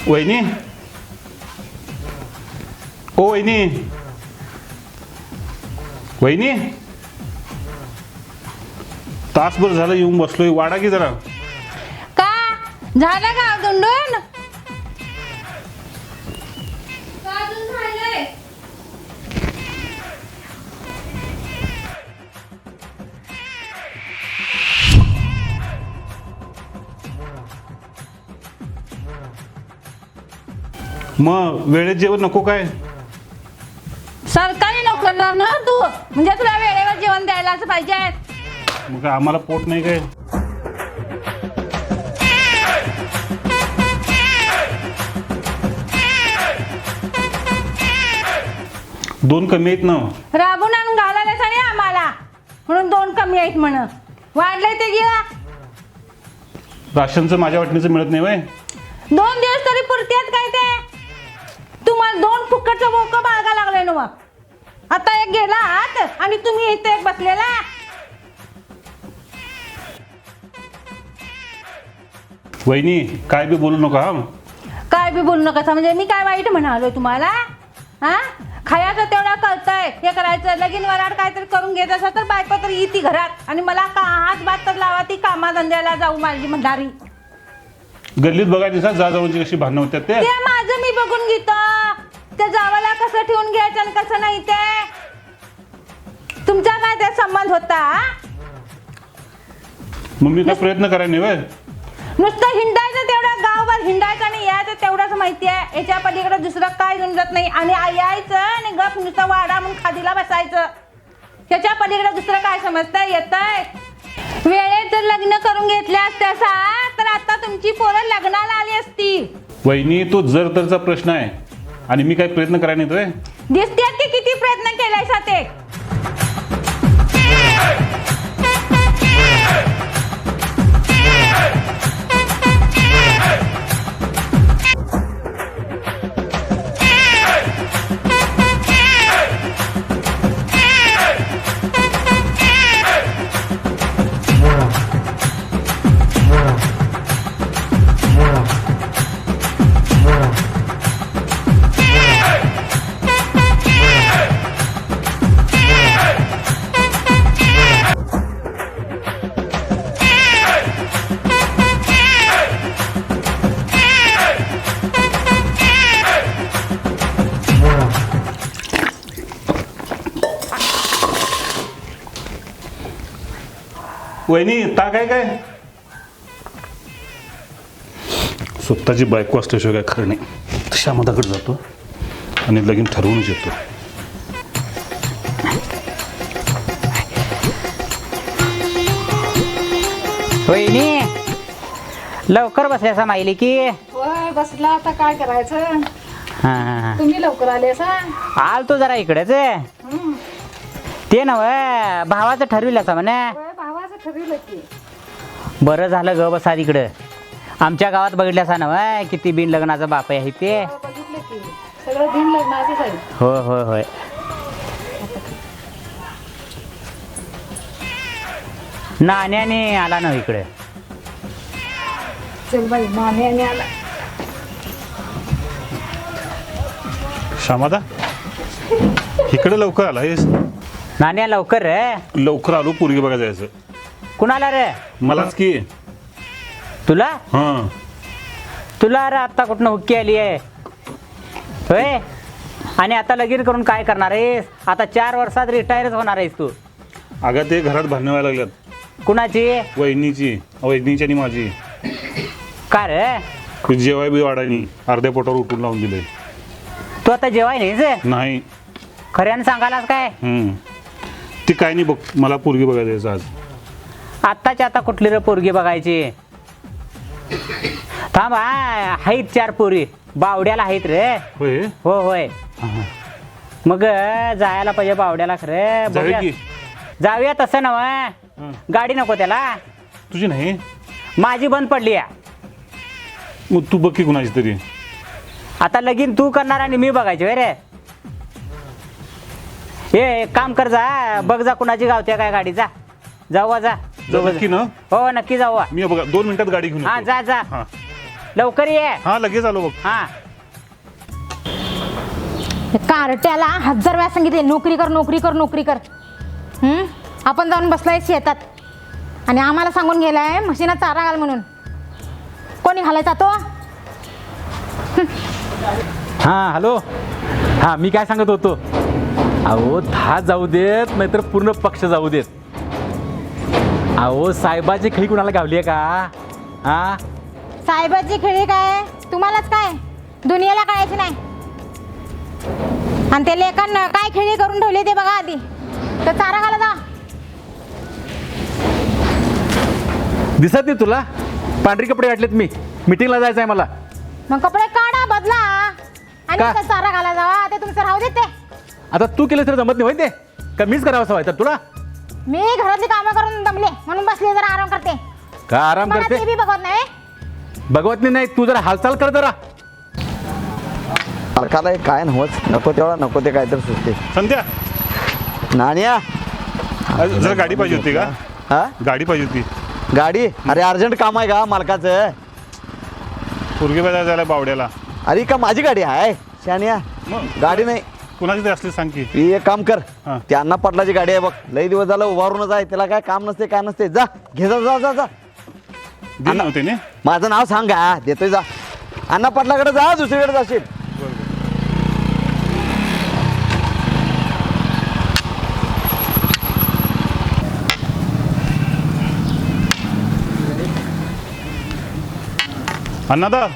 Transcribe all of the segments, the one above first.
वहिनी, ओ वहिनी, वहिनी, तासभर झालं येऊन बसलोय, वाढा की जरा. का झालं का दुंडून? मग वेळेत जेवण नको काय? सरकारी नोकरदार ना तू, म्हणजे तुला वेळेवर जेवण द्यायलाच पाहिजे. मग आम्हाला पोट नाही काय? दोन कमी आहेत ना. राबून आणून घालायला सांग आम्हाला, म्हणून 2 कमी आहेत म्हण. वाढलंय ते घ्या. राशनचं माझ्या वाटणीचं मिळत नाही वय. 2 दिवस तरी पुरतेत काय ते? तुम्हाला 2 फुकटचं बोक बाळगा लागलंय ना. आता एक गेला आत आणि तुम्ही इथे एक बसलेला. वहिनी काय बी बोलू नका. काय बी बोलू नका म्हणजे मी काय वाईट म्हणालोय तुम्हाला? हा, खायचं तेवढं कळतंय, हे करायचं लगीन वराड काहीतरी करून घेत असं तर बायको तर येते घरात आणि मला का हात बात तर लावा ती कामाधंद्याला जाऊ माझी म्हणणारी. गल्लीत बघायची जा जाऊनची कशी भांडणं होत्यात ते. ते माझं मी बघून घेतो. त्या जावाला कसं ठेवून घ्यायचं आणि कसं नाही ते तुमचा काय त्या संबंध होता? मग मी काय प्रयत्न करायला नाही वय. नुसतं हिंडायचं तेवढं गावभर हिंडायचं आणि यायचं तेवढंच माहिती आहे. याच्या पलीकडे दुसरं काय झुंजत नाही. आणि यायचं आणि गप नुसतं वाडा म्हणून खादीला बसायचं. त्याच्या पलीकडे दुसरं काय समजतं येतंय? वेळेत जर लग्न करून घेतले असते तर आता तुमची पोरं लग्नाला आली असती. वहिनी तो जर तरचा प्रश्न आहे आणि मी काय प्रयत्न करायला नाही. दिसतेत की किती प्रयत्न केलायसा ते. वहिनी ता काय काय स्वतःची बायको असल्याशिवाय काय खरं नाही. श्यामदाकडे जातो आणि लगीन ठरवूनच येतो. वहिनी लवकर बसल्यासा माहिली की. होय बसला. आता काय करायचं? हा, तुम्ही लवकर आले सा. आल तो जरा इकडेच. ते नव भावाचं ठरविल्याचा म्हणे. भावाचं ठरवलं की. बरं झालं ग बसा इकडं. आमच्या गावात बघितल्यासा नव किती बिन लग्नाचं बाप आहे ते. बघितलं की सगळं दिन लग्नाचंच आहे. होय होय होय. नाण्याने आला ना इकडे. चल बाई नाण्याने आला. श्यामदा इकडे लवकर आला आहेस. नाण्या लवकर रे. लवकर आलो पोरगी बघा जायचं. कुणाला रे? मलाच की. तुला? हां तुला अरे आत्ता कुठनं हुक्की आली आहे होय? आणि आता लगीन करून काय करणार आहेस? आता 4 वर्षात रिटायरच होणार आहेस तू. अगं ते घरात भांडणं व्हायला लागल्यात. कुणाची? वहिनीची आणि माझी. का रे? जेवाय बी वाढायनी अर्ध्या पोटावर उठून लावून दिलंय. तू आता जेवाय नाहीस? नाही. खऱ्यानं सांगायलास काय? ती काय नाही बघ, मला पोरगी बघायला जायचं आज. आत्ताच्या आता कुठली रे पोरगी बघायची? थांब आहेत 4 पोरी बावड्याला आहेत रे. होय. हो होय. मग जायला पाहिजे बावड्याला. खरं जाऊया की. जाऊया तसं नव. गाडी नको त्याला. तुझी नाही? माझी बंद पडली आहे. मग तू बघ की कुणाची तरी. आता लगीन तू करणार आणि मी बघायची होय रे? हे काम कर जा, बघ जा कुणाची गावत्या काय गाडी. जा जाऊ जा नक्की ना? हो नक्की जाऊ मी बघा 2 मिनिटात गाडी घेऊन हा येतो. जा जा हा लवकर ये हा लगेच आलो बघ. हा कारट्याला 1000 वेळा सांगितले नोकरी कर नोकरी कर नोकरी कर. आपण जाऊन बसलाय शेतात आणि आम्हाला सांगून गेलाय म्हशीना चारा घाल म्हणून. कोणी घालायचा तो? हां हॅलो हां मी काय सांगत होतो अहो 10 जाऊ देत नाहीतर पूर्ण पक्ष जाऊ देत. अहो साहेबाची खळी कुणाला गावली आहे का? हां साहेबाची खेळी काय तुम्हालाच काय दुनियाला कळायची नाही. आणि ते लेखांना काय खेळी करून ठेवले ते बघा आधी. तर चारा घाला जा. दिसत नाही तुला पांढरी कपडे घातलेत मी मीटिंगला जायचं आहे मला. मग कपडे काढा बदला आणि का? इथं चारा घाला जावा. ते तुमचं राहू देते. आता तू केलं तर जमत नाही होय ते का मीच करावं असं व्हायचं तुला? मी घरातली कामं करून दमले म्हणून बसले जरा आराम करते. का आराम मला करते? ते बी बघत नाही. भगवत नाही तू जरा हालचाल कर जरा. सरकारला काय नव्हच नको तेवढा नको ते काय तर सुचते. संध्या नाण्या जरा गाडी पाहिजे होती का? हा गाडी पाहिजे होती. गाडी अरे अर्जंट काम आहे का मालकाचं? पोरगी बाजार जायला बावड्याला. अरे का माझी गाडी आहे शानिया मग गाडी नाही. कुणाची तरी असली सांग की. ही एक काम कर हा. त्या अण्णा पाटलाची गाडी आहे बघ. लई दिवस झालं उभारूनच आहे त्याला काय काम नसते काय नसते. जा घे जा जा जा जा. दिली नव्हते ना? माझं नाव सांग का देतोय जा. अण्णा पाटलाकडे जा दुसरीकडे जाशील. अन्नादा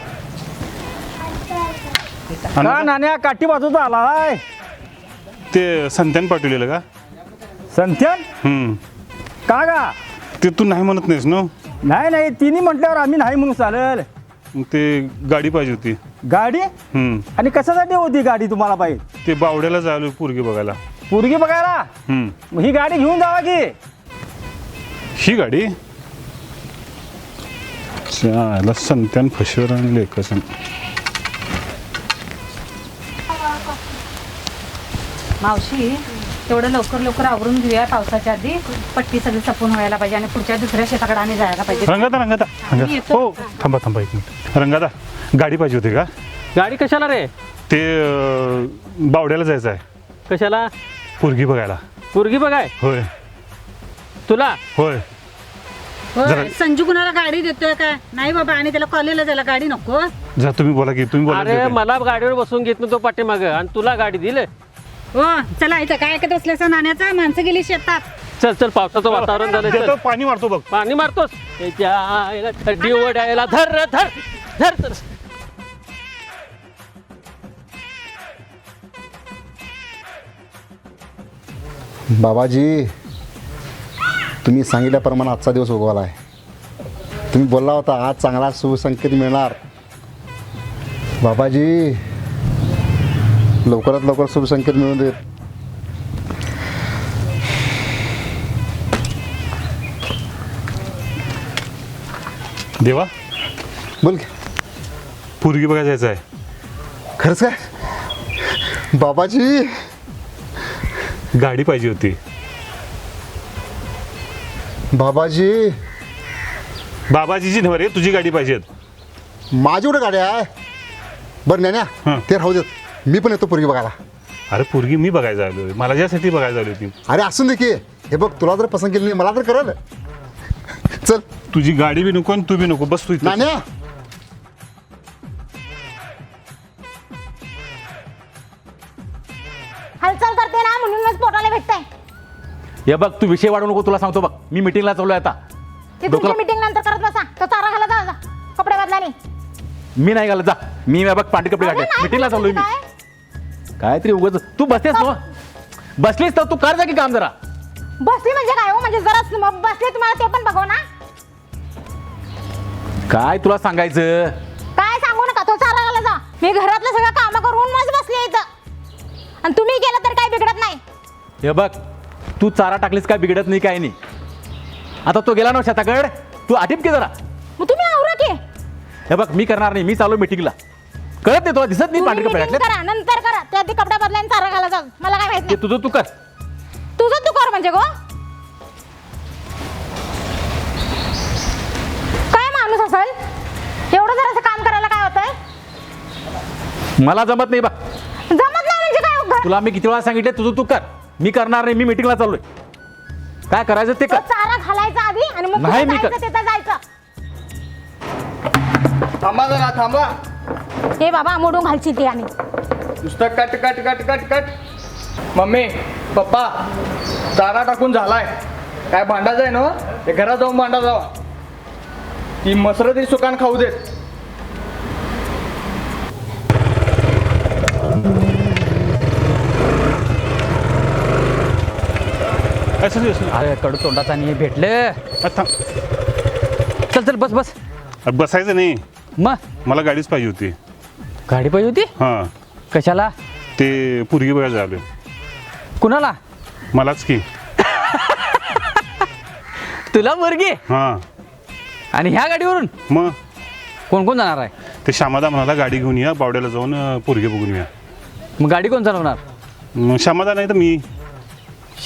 का नाण्या काठी बाजूचा आला आहे ते संत्यान पाठवलेलं का? संथ्यान का गा? ते तू नाही म्हणत नाहीस ना? नाही नाही तिने म्हटल्यावर आम्ही नाही म्हणून चालेल. मग ते गाडी पाहिजे होती. गाडी आणि कशासाठी होती गाडी तुम्हाला पाहिजे? ते बावड्याला जायलो पोरगी बघायला. पोरगी बघायला मग ही गाडी घेऊन जावा की. ही गाडी चायला संत्यान फशीवर आणले कसं. मावशी तेवढं लवकर लवकर आवरून घेऊया पावसाच्या आधी. पट्टी सगळी सपून व्हायला पाहिजे आणि पुढच्या दुसऱ्या शेताकडे आम्ही जायला पाहिजे. रंगाता येतो. हो थांबा थांबा 1 मिनिट. रंगाता गाडी पाहिजे होती का? गाडी कशाला रे? ते बावड्याला जायचं आहे कशाला? पोरगी बघायला. पोरगी बघाय होय तुला? होय. होय, संजू कुणाला गाडी देतोय काय? नाही बाबा आणि त्याला कॉलेजला जायला गाडी नको. जा तुम्ही बोला की तुम्ही बोला. अरे मला गाडीवर बसून घेत नव्हतो पाठीमाग आणि तुला गाडी दिले. हो चला इथं काय ऐकत बसल्याचं नाण्याचा. माणसं गेली शेतात. चल चल पावसाचं वातावरण झालं चल. पाणी मारतो बघ. पाणी मारतोस त्याच्या आईला थंडी ओढायला धर रे, धर धर धर. बाबाजी तुम्ही सांगितल्याप्रमाणे आजचा दिवस उगवला आहे. तुम्ही बोलला होता आज चांगला शुभसंकेत मिळणार. बाबाजी लवकरात लवकर शुभसंकेत मिळून देत. देवा बोल की. पोरगी बघायला जायचं आहे. खरंच काय बाबाजी? गाडी पाहिजे होती. बाबाजी बाबाजीची नव्हे रे तुझी गाडी पाहिजे. माझी कुठे गाडी आहे? बरं हां. ज्ञान्या ते राहू देत. मी पण येतो पोरगी बघायला. अरे पोरगी मी बघायला आलोय. मला ज्यासाठी बघायला आली होती. अरे असून दे की. हे बघ तुला जर पसंत केली नाही मला तर करल. चल तुझी गाडी बी नको आणि तू बी नको. बस तू इथं. नाण्या हालचाल करते ना म्हणूनच पोटाला भेटतंय. हे बघ तू विषय वाढवू नको. तुला सांगतो बघ मी मीटिंगला चाललोय आता. ते तुमची मीटिंग नंतर करत बसा. तो चारा घाला जा. कपडे बदलानी. मी नाही घालत जा. मी बघ पांढरी कपडे घातले मीटिंगला चाललोय मी. काहीतरी उगाच तू बसतेस ना. बसलीस तर तू कर जा की काम जरा. बसली म्हणजे काय हो? म्हणजे जरा बसले तुम्हाला ते पण बघव ना. काय तुला सांगायचं? काय सांगू नका. तो चारा घाला जा. मी घरातलं सगळं काम करून मग बसले इथं. आणि तुम्ही केलं तर काय बिघडत नाही. हे बघ तू चारा टाकलीस काय बिघडत नाही काय नाही. आता तो गेला ना शेताकड. तू आठीप की जरा. मग तुम्ही आवरा की. हे बघ मी करणार नाही. मी चालू मीटिंगला. कळत नाही तुला? दिसत नाही पांढरी तुम्ही कपडे meeting घातले? करा नंतर करा. त्या आधी कपडे बदलायला चारा घाला जा. मला काय माहित ते नाही. तुझं तू कर. तुझं तू कर म्हणजे गो. असेल? एवढं जरासं काम करायला काय होतंय? मला जमत नाही बा. जमत नाही म्हणजे काय घर- तुला मी किती वेळा सांगितले तुझं तू कर. मी करणार नाही. मी मिटिंगला चाललोय. काय करायचं ते तो कर. चारा घालायचा आधी आणि मग नाही, कुठं मी जायचं तिथं जायचं. थांबा जरा थांबा. हे बाबा मोडून घालची ती आणि नुसतं cut cut cut cut cut. Mummy papa चारा टाकून झालाय. काय भांडायचं आहे ना ते घरात जाऊन भांडा जावा. ती मसर तरी सुकान खाऊ देत. असं अरे कडू तोंडाचा आणि भेटलं. थांब. चल चल बस बस. बसायचं नाही, मग मला गाडीच पाहिजे होती. गाडी पाहिजे होती. हां, कशाला? ते पोरगी बघायला आलोय. कुणाला? मलाच की. तुला मुलगी? हां, आणि ह्या गाडीवरून मग कोण कोण जाणार आहे? ते श्यामादा म्हणाला गाडी घेऊन या, बावड्याला जाऊन पोरगी बघून या. मग गाडी कोण चालवणार? मग श्यामादा नाही तर मी.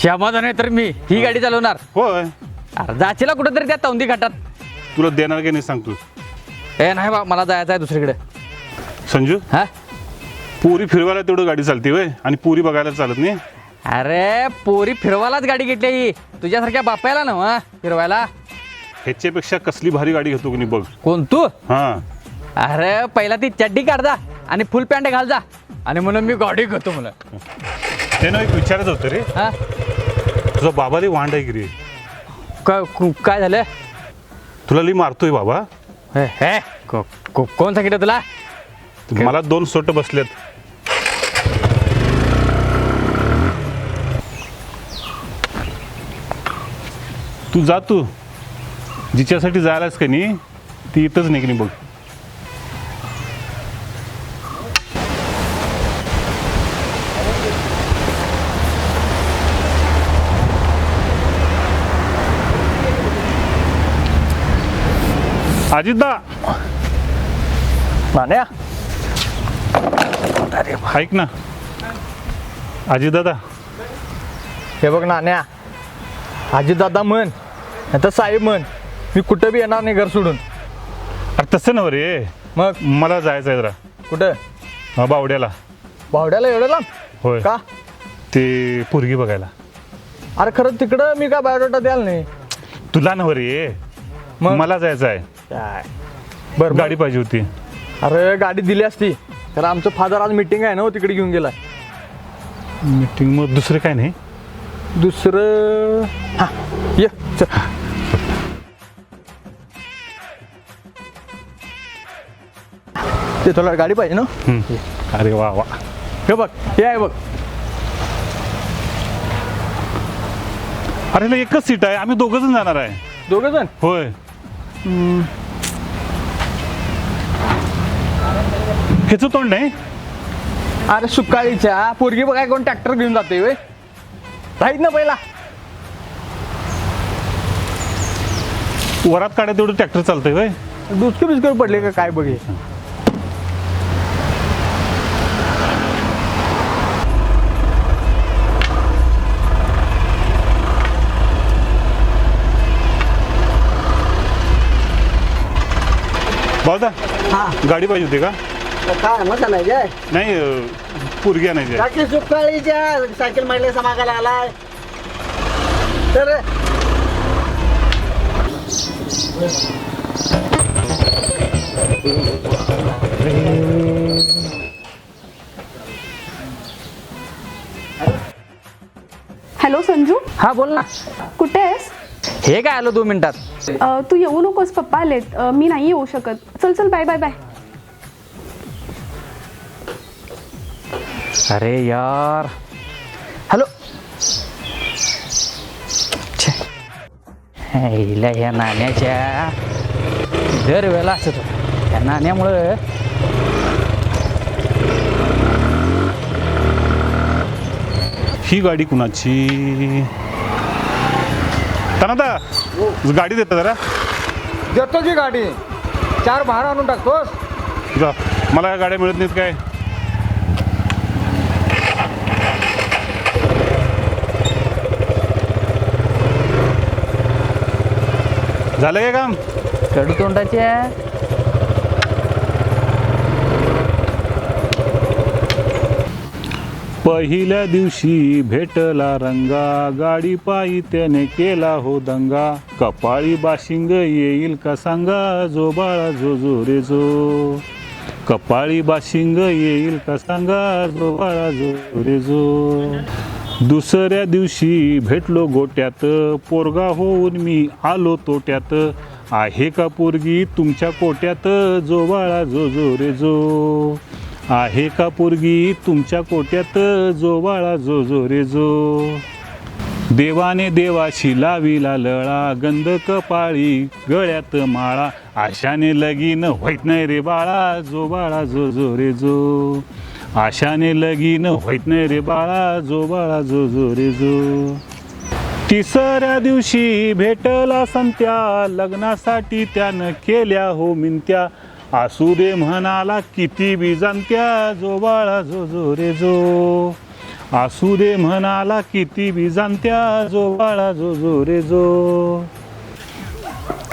श्यामादा नाही तर मी ही गाडी चालवणार. होय. अरे जाचीला कुठेतरी त्या तौंदी घाटात. तुला देणार की नाही सांग तू. ए नाही बा, मला जायचं आहे दुसरीकडे. संजू, हा पुरी फिरवायला तेवढं गाडी चालते वय आणि पुरी बघायला चालत नाही. अरे पोरी फिरवायलाच गाडी घेतली ही. तुझ्यासारख्या बापायला ना फिरवायला. ह्याच्यापेक्षा कसली भारी गाडी घेतो की नाही बघ. कोण तू? हां, अरे पहिला ती चड्डी काढ जा आणि फुल पॅन्ट घाल जा आणि म्हणून मी गाडी घेतो मला. ते ना एक विचारायचं होतं रे. हा तुझा बाबा रे वांड आहे की रे. काय झालं? तुला लई मारतोय बाबा. हे, हे, कोण सांगितलं तुला? मला 2 सोट बसलेत. तू जा, तू जिच्यासाठी जायलास का नाही ती इथंच नाही की नाही बघ. अजितदा, नाण्या अरे ऐक ना अजितदादा. हे बघ नाण्या, आजी दादा म्हण नाही तर साहेब म्हण, मी कुठं बी येणार नाही घर सोडून. अरे तसं नव्हे रे, मग मला जायचं आहे जरा. कुठं? बावड्याला. भावड्याला एवढं लांब? होय. का? ते पोरगी बघायला. अरे खरं तिकडं मी काय बायोडाटा द्याल नाही. तुला नव्हे रे, मग? मला जायचं आहे. काय बरं गाडी पाहिजे होती. अरे गाडी दिली असती तर आमचं फादर आज मीटिंग आहे ना हो, तिकडे घेऊन गेलाय. मीटिंग मग दुसरं काय नाही. दुसरं हा ये चल. ते तुला गाडी पाहिजे ना. अरे वा वा. हे बघ हे आहे बघ. अरे ना एकच सीट आहे, आम्ही 2 जण जाणार आहे. 2 जण? होय. ह्याचं तोंड नाही. अरे सुकाळीच्या पोरगी बघाय कोण ट्रॅक्टर घेऊन जाते वे राहीत ना पहिला. वरात काढा तेवढं ट्रॅक्टर चालतंय वय. डुचके बिस्कर पडले का काय बघे. बावदा, गाडी पाहिजे होती का? काय मजा नाही काय नाही, पोरगी आणायची आहे. काकी सुकाळीच्या सायकल मारले समागायला आलाय तर हॅलो संजू, हा बोल ना. कुठे आहेस? हे काय आलो 2 मिनिटात. तू येऊ नकोस, पप्पा आलेत. मी नाही येऊ शकत. चल चल, बाय बाय बाय. अरे यार. हॅलो. हिला ह्या नाण्याच्या दरवेळेला असत होतं. या नाण्यामुळं ही गाडी कुणाची? तनादा, गाडी देता जरा. देतो की गाडी. 4 भार आणून टाकतोस. जा, मला या गाड्या मिळत नाहीत काय? झालं काय काम? कडू तोंडाच्या. पहिल्या दिवशी भेटला रंगा, गाडी पायी त्याने केला हो दंगा. कपाळी बाशिंग येईल का सांगा, जो बाळा जो जो रे जो. कपाळी बाशिंग येईल का सांगा, जो बाळा जो रे जो. दुसऱ्या दिवशी भेटलो गोट्यात, पोरगा होऊन मी आलो तोट्यात. आहे का पोरगी तुमच्या कोट्यात, जो बाळा जो जो रे जो. आहे का पोरगी तुमच्या कोट्यात, जो बाळा जो जो रे जो. देवाने देवाशी लाविला लळा, गंध कपाळी गळ्यात माळा. आशाने लगीन होईत नाही रे बाळा, जो बाळा जो जो रे जो. आशाने लगीन होईत नाही रे बाळा, जो बाळा जो जो रे जो. तिसऱ्या दिवशी भेटला संत्या, लग्नासाठी त्यानं केल्या हो मिनत्या. असू दे म्हणाला किती बी जाणत्या, जो बाळा जो जो रे जो. असू दे म्हणाला किती बी जाणत्या, जो बाळा जो जो रे जो.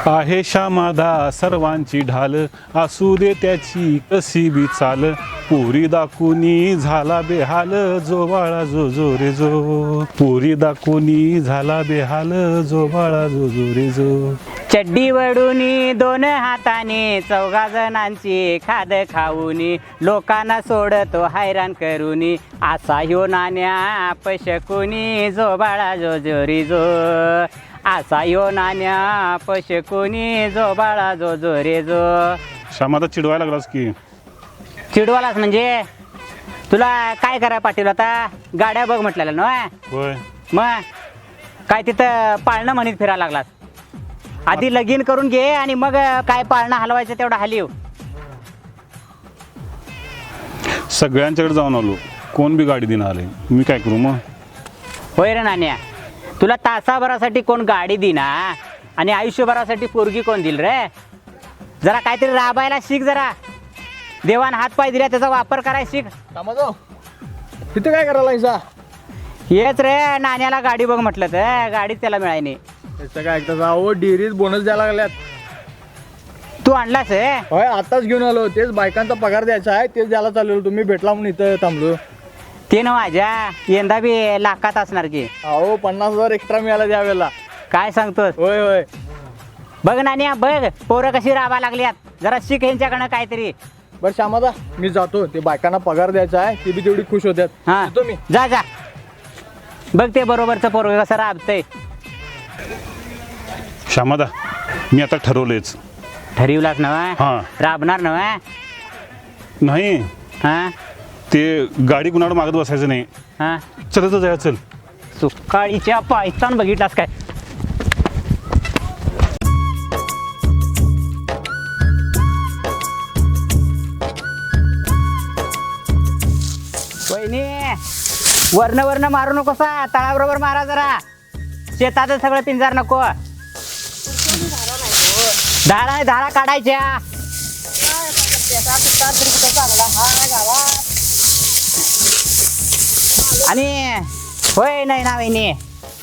आहे श्यामादा सर्वांची ढाल, असू दे त्याची कशी बी चाल. पुरी दाखवूनी झाला बेहाल, जो बाळा जो जो रे जो. पुरी दाखवूनी झाला बेहाल, जो बाळा जो जो रे जो. चड्डी वडूनी दोन हाताने, चौघा जणांची खाद खाऊनी. लोकांना सोडतो हैराण करूनी, असा ह्यो नाण्या पशकुनी, जो बाळा जो जो रे जो. असा ह्यो नाण्या पशकुनी, जो बाळा जो जो रे जो. श्यामादा चिडवायला लागलास की. चिडवालास म्हणजे तुला काय करा पाटील, आता गाड्या बघ म्हटलेलं ना. होय. मग काय तिथं पाळणं म्हणत फिरायला लागलास. आधी लगीन करून घे आणि मग काय पाळणं हलवायचं तेवढं हलीव. सगळ्यांच्याकडे जाऊन आलो, कोण बी गाडी देणं आले, मी काय करू मग. होय रे नाण्या, तुला तासाभरासाठी कोण गाडी देना आणि आयुष्यभरासाठी पोरगी कोण दिल रे. जरा काहीतरी राबायला शिक, जरा देवान हात पाय दिला त्याचा वापर करायला शिक. तिथे काय करायला लायचा. हेच रे नाण्याला गाडी बघ म्हटलं तर गाडीच त्याला मिळाली नाही. त्याचं काय ऐकता जावं, डेअरीत बोनस द्यायला लागल्यात. तू आणलास रे. होय आताच घेऊन आलो, तेच बायकांचा पगार द्यायचा आहे, तेच द्यायला चाललो. तुम्ही भेटला म्हणून इथं थांबलो. ते ना माझ्या यंदा बी लाखात असणार की. अहो 50,000 एक्स्ट्रा मिळाला त्यावेळेला. काय सांगतोस. होय होय. बघ नाण्या बघ, पोरं कशी राबा लागल्यात, जरा शिक यांच्याकडनं काहीतरी. बरं श्यामादा मी जातो, ते बायकांना पगार द्यायचा आहे, ते बी तेवढी खुश होत्यात. हा येतो मी. जा जा, बघ ते बरोबरचं पोरग कसं राबतंय. श्यामादा मी आता ठरवलेच. ठरवलाच नवा. हां. राबणार नवा. नाही हा ते गाडी कुणाकडे मागत बसायचं नाही. हा चल तर जाया चल. सुकाळीच्या पायतान बघितलास काय. वहिनी वर्ण वर्ण मारू नकोसा, तळाबरोबर मारा जरा. शेतात सगळं पिंजार नको. धारा धारा काढायच्या. आणि होय नाही ना वहिनी,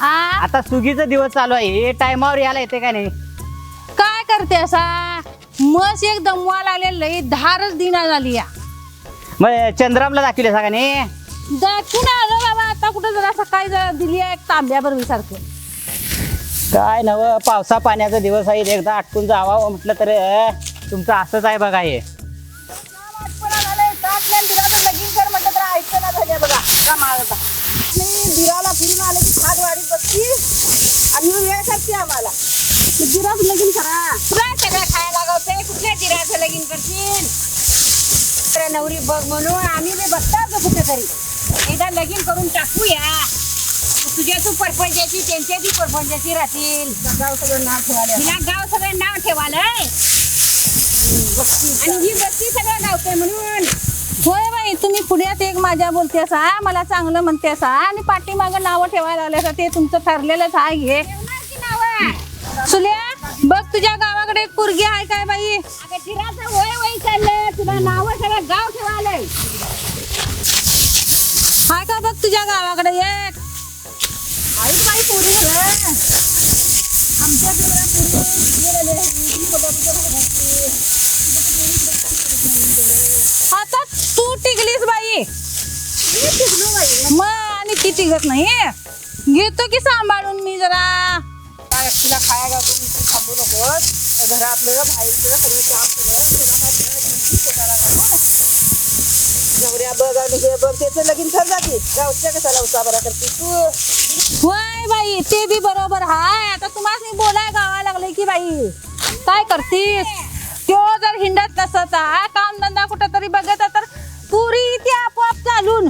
आता सुगीचा दिवस चालू आहे, हे टायमावर यायला येते का नाही. काय करते असा मस एक दमवा लागले, धारच दिना झाली या. मग चंद्रामला दाखवले का नाही. दाखवून आलो बाबा, आता कुठं जरा सकाळी जरा दिली आहे एक तांब्याभर सारखं. काय नव पावसा पाण्याचा दिवस आहे, एकदा आटकून जावा म्हटलं तर तुमचं असंच आहे बघा. हे दिराला फिरून आले की खाद वाढीत बसती आणि वेळ करते आम्हाला. दिराच लगीन करा, तुला सगळं खायला लागवते, कुठल्या दिराचं लगीन करशील. नवरी बघ म्हणून आम्ही बी बघता कुठेतरी एकदा लगीन करून टाकूया. तुझ्या तू परपंचाची त्यांच्या ती परपंचाची राहतील. गाव सगळं नाव ठेवायला, तिला गाव सगळं नाव ठेवालंय आणि ही बस्ती सगळं गावते म्हणून. होय बाई, तुम्ही पुण्यात एक माझ्या बोलते असा, मला चांगलं म्हणते असा आणि पाठीमागं नावं ठेवायला लागले, ते तुमचं ठरलेलंच आहे. घे सुल्या, बघ तुझ्या गावाकडे एक पोरगी आहे काय बाई. तिराचं वय वय चाललंय, तुला नावं सगळं गाव ठेवालंय. हाय का बघ तुझ्या गावाकडे एक आई बाई पोरी. आमच्या आता तू टिकलीस बाई मग आणि ती टिकत नाही घेतो की सांभाळून मी जरा एकटीला खाया गावतो थांबू नकोस घरातलं बाहेरचं सगळं काम नवऱ्या बघ आणि हे बघ त्याचं लगीन ठर जाते गावच्या कशाला उसाबरा करते तू होय बाई ते बी बरोबर हाय आता तुम्हाला मी बोलाय गावा लागले की बाई काय करतीस तो जर हिंडत नसता काम धंदा कुठं तरी बघत तर पुरी ती आपोआप चालून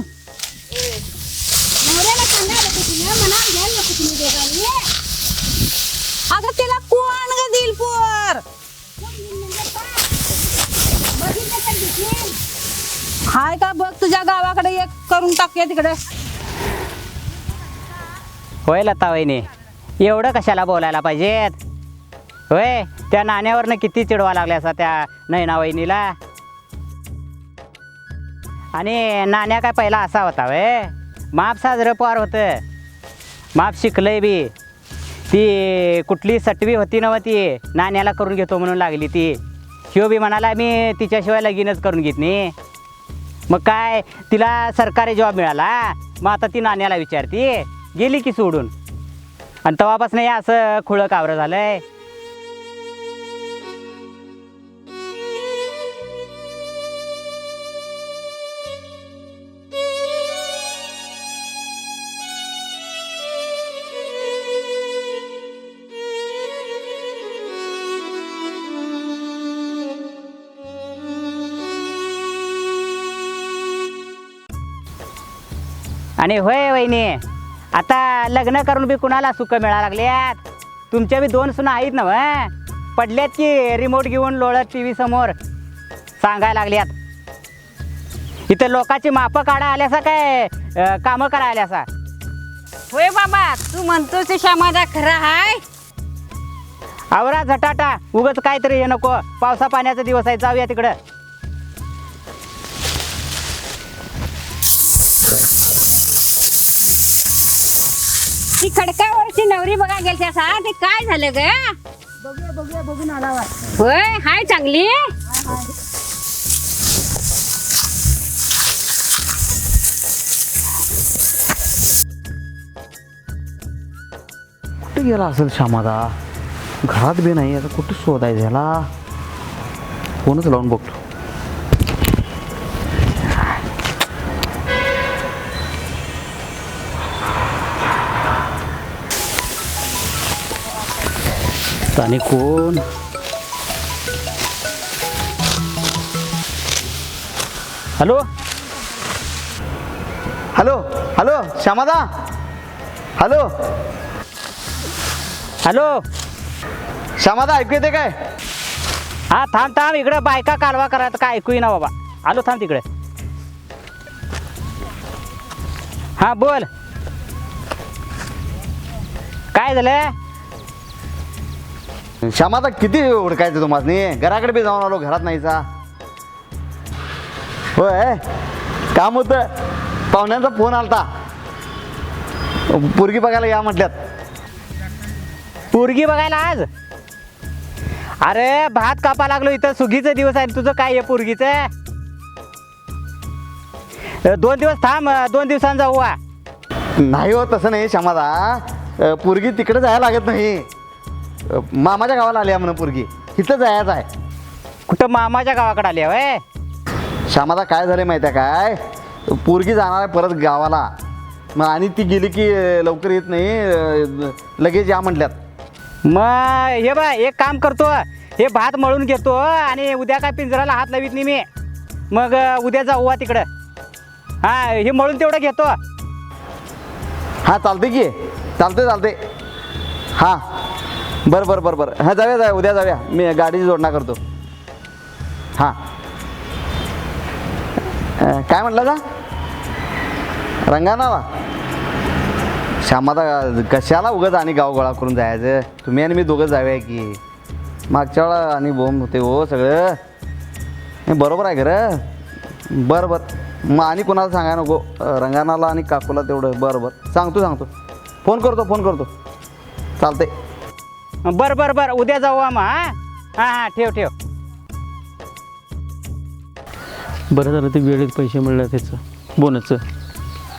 अगं तिला कोण ग दिल पोर हाय का बघ तुझ्या गावाकडे एक करून टाकूया तिकडे होय लता वहिनी एवढं कशाला बोलायला पाहिजेत होय त्या नाण्यावरनं किती चिडवा लागल्या असा त्या नैना वहिनीला आणि नाण्या काय पहिला असा होता वय माप साजरं पार होतं माप शिकलंय बी ती कुठली सटवी होती नव ती नाण्याला करून घेतो म्हणून लागली ती ह्यो बी म्हणाला मी तिच्याशिवाय लगीनच करून घेत नाही मग काय तिला सरकारी जॉब मिळाला मग आता ती नाण्याला विचारती गेली की सोडून आणि तेव्हापासून हे असं खुळं कावरं झालंय आणि होय वहिनी आता लग्न करून बी कुणाला सुख मिळा लागल्यात तुमच्या बी 2 सुना आहेत ना पडल्यात की रिमोट घेऊन लोळत TV समोर सांगायला लागल्यात इथं लोकांची मापं काढा आल्यासा काय कामं करा आल्यासा होय बाबा तू म्हणतोस ते श्यामादा खरा हाय आवरा झटाटा उगच काहीतरी हे नको पावसा पाण्याचा दिवस आहे जाऊया तिकडं ती खडकावरची नवरी बघा गेलत्या सा ते काय झालं ग बघून आला होय हाय चांगली कुठे गेला असेल श्यामादा घरात बी नाही आता कुठे शोधायचं ह्याला फोनच लावून बघतो आणि कोण hello hello hello Shyamada hello hello Shyamada ऐकू येते काय हा थांब इकडं बायका कालवा करायचं काय ऐकू ना बाबा आलो थांब तिकडे हा बोल काय झालं श्यामादा किती हुडकायचं तुम्हाला घराकडे बी जाऊन आलो घरात नाहीचा होय काम होतं पाहुण्यांचा फोन आलता पोरगी बघायला या म्हटल्यात पोरगी बघायला आज अरे भात कापा लागलो इथं सुगीचा दिवस आहे तुझं काय आहे पोरगीचं 2 दिवस थांब 2 दिवसांनी जाऊ नाही हो तसं नाही श्यामादा पोरगी तिकडे जायला लागत नाही मामाच्या गावाला आली आहे म्हणून पोरगी इथं जायचं आहे कुठं मामाच्या गावाकडे आली आहे श्यामादा काय झालं माहिती आहे काय पोरगी जाणार आहे परत गावाला मग आणि ती गेली की लवकर येत नाही लगेच या म्हटल्यात मग हे बा एक काम करतो हे भात मळून घेतो आणि उद्या काय पिंजराला हात लावित नाही मी मग उद्या जाऊ तिकडं हां हे मळून तेवढं घेतो हां चालते की चालते हां बरं हां जाऊया उद्या जाऊया मी गाडीची जोडणा करतो हां काय म्हटलं का रंगानाला श्यामादा कशाला उगाच आणि गाव गोळा करून जायचं तुम्ही आणि मी दोघं जाऊया की मागच्या वेळा आणि बोंब होते हो सगळं हे बरोबर आहे खरं बरं मग आणि कोणाला सांगाय नको रंगानाला आणि काकूला तेवढं बरं सांगतो फोन करतो चालते बरं बरं बरं उद्या जाऊ मग हां हां हां ठेव ठेव. बरं झालं ते वेळेत पैसे मिळले त्याचं बोनसचं.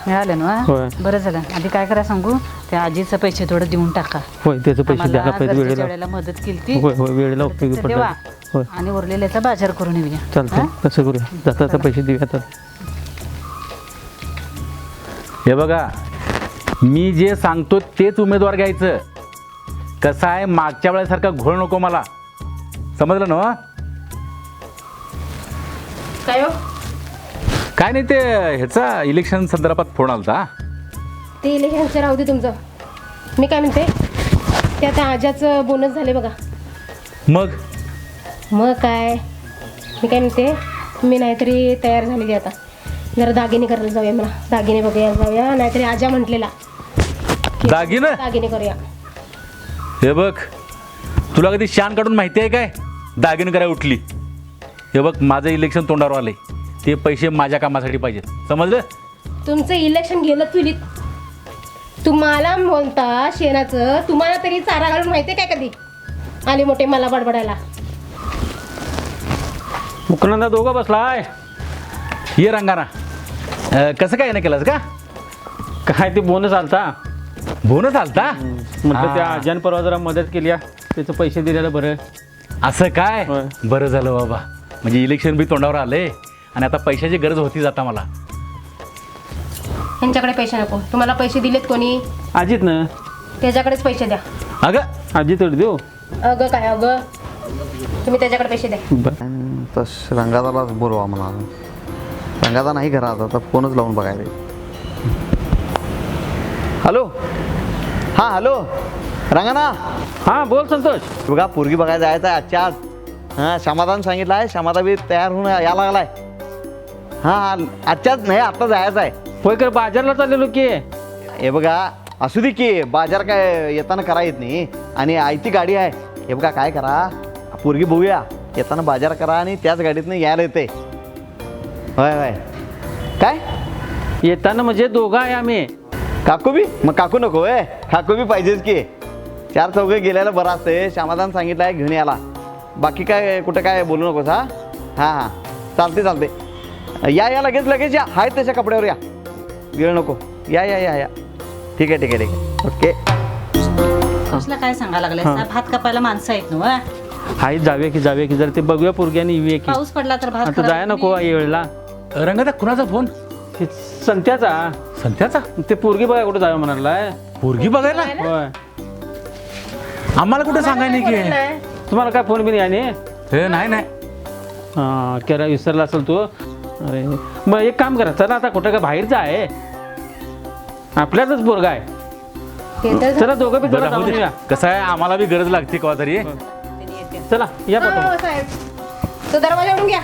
मिळालं ना होय. बरं झालं. आधी काय करा सांगू, त्या आजीचं पैसे थोडं देऊन टाका. होय त्याचे पैसे द्यायला आम्हाला पाहिजे गरजेच्या वेळेला. वेळेला मदत केली ती. होय होय वेळेला उपयोगी तर देवा. पडला. होय आणि उरलेल्याचा बाजार करून येऊया. चालतंय तसं करूया. जाता पैसे देऊया आता. हे बघा मी जे सांगतो तेच उमेदवार घ्यायचं. कसं आहे मागच्या वेळेसारखा घोळ नको मला, समजलं ना? काय हो काय नाही ते ह्याचा इलेक्शन संदर्भात फोन आलता. ते इलेक्शनचं राहू दे तुमचं. मी काय म्हणते, त्या त्या आजाचं बोनस झाले बघा. मग काय मी काय म्हणते, मी नाहीतरी तयार झालेली आता. जरा दागिने करायला जाऊया, मला दागिने बघूया जाऊया. नाहीतरी आजा म्हटलेला दागिनं दागिने करूया. हे बघ तुला कधी शान काढून माहिती आहे काय दागिने करायला उठली. हे बघ माझं इलेक्शन तोंडावर आलंय, ते पैसे माझ्या कामासाठी पाहिजेत, समजलं? तुमचं इलेक्शन गेलं चुलीत. तुम्हाला बोलता शेणाचं, तुम्हाला तरी चारा घालून माहिती आहे काय कधी आले मोठे मला बडबडायला. मुकनंदा दोघं बसलाय. ये रंगाना. कसं काय नाही केलंस का? काय ते बोनस आलता बोनस आलता म्हटलं त्या आज्यान परवा जरा मदत केली त्याचं पैसे दिलेलं बरं. असं काय? होय. बरं झालं बाबा, म्हणजे इलेक्शन बी तोंडावर आलंय आणि आता पैशाची गरज होती जाता मला. यांच्याकडे पैसे नको. तुम्हाला पैसे दिलेत कोणी? आजीत ना त्याच्याकडेच पैसे द्या. अगं आजी तरी देऊ. अगं काय अगं, तुम्ही त्याच्याकडे पैसे द्या. तस रंगादालाच बोलवा मला. रंगादा नाही घरात, आता फोनच लावून बघायला. हॅलो हां हॅलो रंगाना. हां बोल संतोष. बघा पोरगी बघायला जायचं आहे आजच्या आज. हां समाधान सांगितलं आहे, समाधान बी तयार होऊन यायला लागला आहे. हां आजच्याच नाही, आत्ता जायचं आहे. होय कर बाजारला चाललेलो की. हे बघा असू दे की, बाजार काय येताना करा येत नाही आणि आयती गाडी आहे. हे बघा काय करा, पोरगी बघूया, येताना बाजार करा आणि त्याच गाडीतनं यायला येते. होय होय. काय येताना म्हणजे दोघं आहे आम्ही. काकू बी? मग काकू नको होय, काकू बी पाहिजेच की. चार चौघे गेल्याला बरं असते. समाधान सांगितलं आहे घेऊन याला. बाकी काय कुठं काय बोलू नकोस. हां हां हां चालते चालते. या लगेच लगेच या. आहेत त्याच्या कपड्यावर या, वेळ नको. या या या या ठीक आहे ठीक आहे ठीक आहे ओके. कसला काय सांगायला लागलाय? भात कापायला माणसं आहेत ना. हाय जाऊया की जरा ते बघूया पोरगी आणि येऊया की. पाऊस पडला तर भात आता जाया नको या वेळेला. रंगादा कुणाचा फोन? हे संत्याचा. संत्याचा? ते पोरगी बघा कुठं जावं म्हणालाय. पोरगी बघायला? होय. आम्हाला कुठं सांगाय नाही की. तुम्हाला काय फोन बिन याने? हे नाही नाही. हां केरा विसरला असेल तू. अरे मग एक काम करा, चला आता कुठं काय बाहेर जाय, आपल्यातच पोरगा आहे. चला दोघं बी जरा जाऊन येऊया. कसं आहे आम्हाला बी गरज लागते केव्हा तरी. चला या पाठवून. हो, साहेब तो दरवाजा उडून घ्या.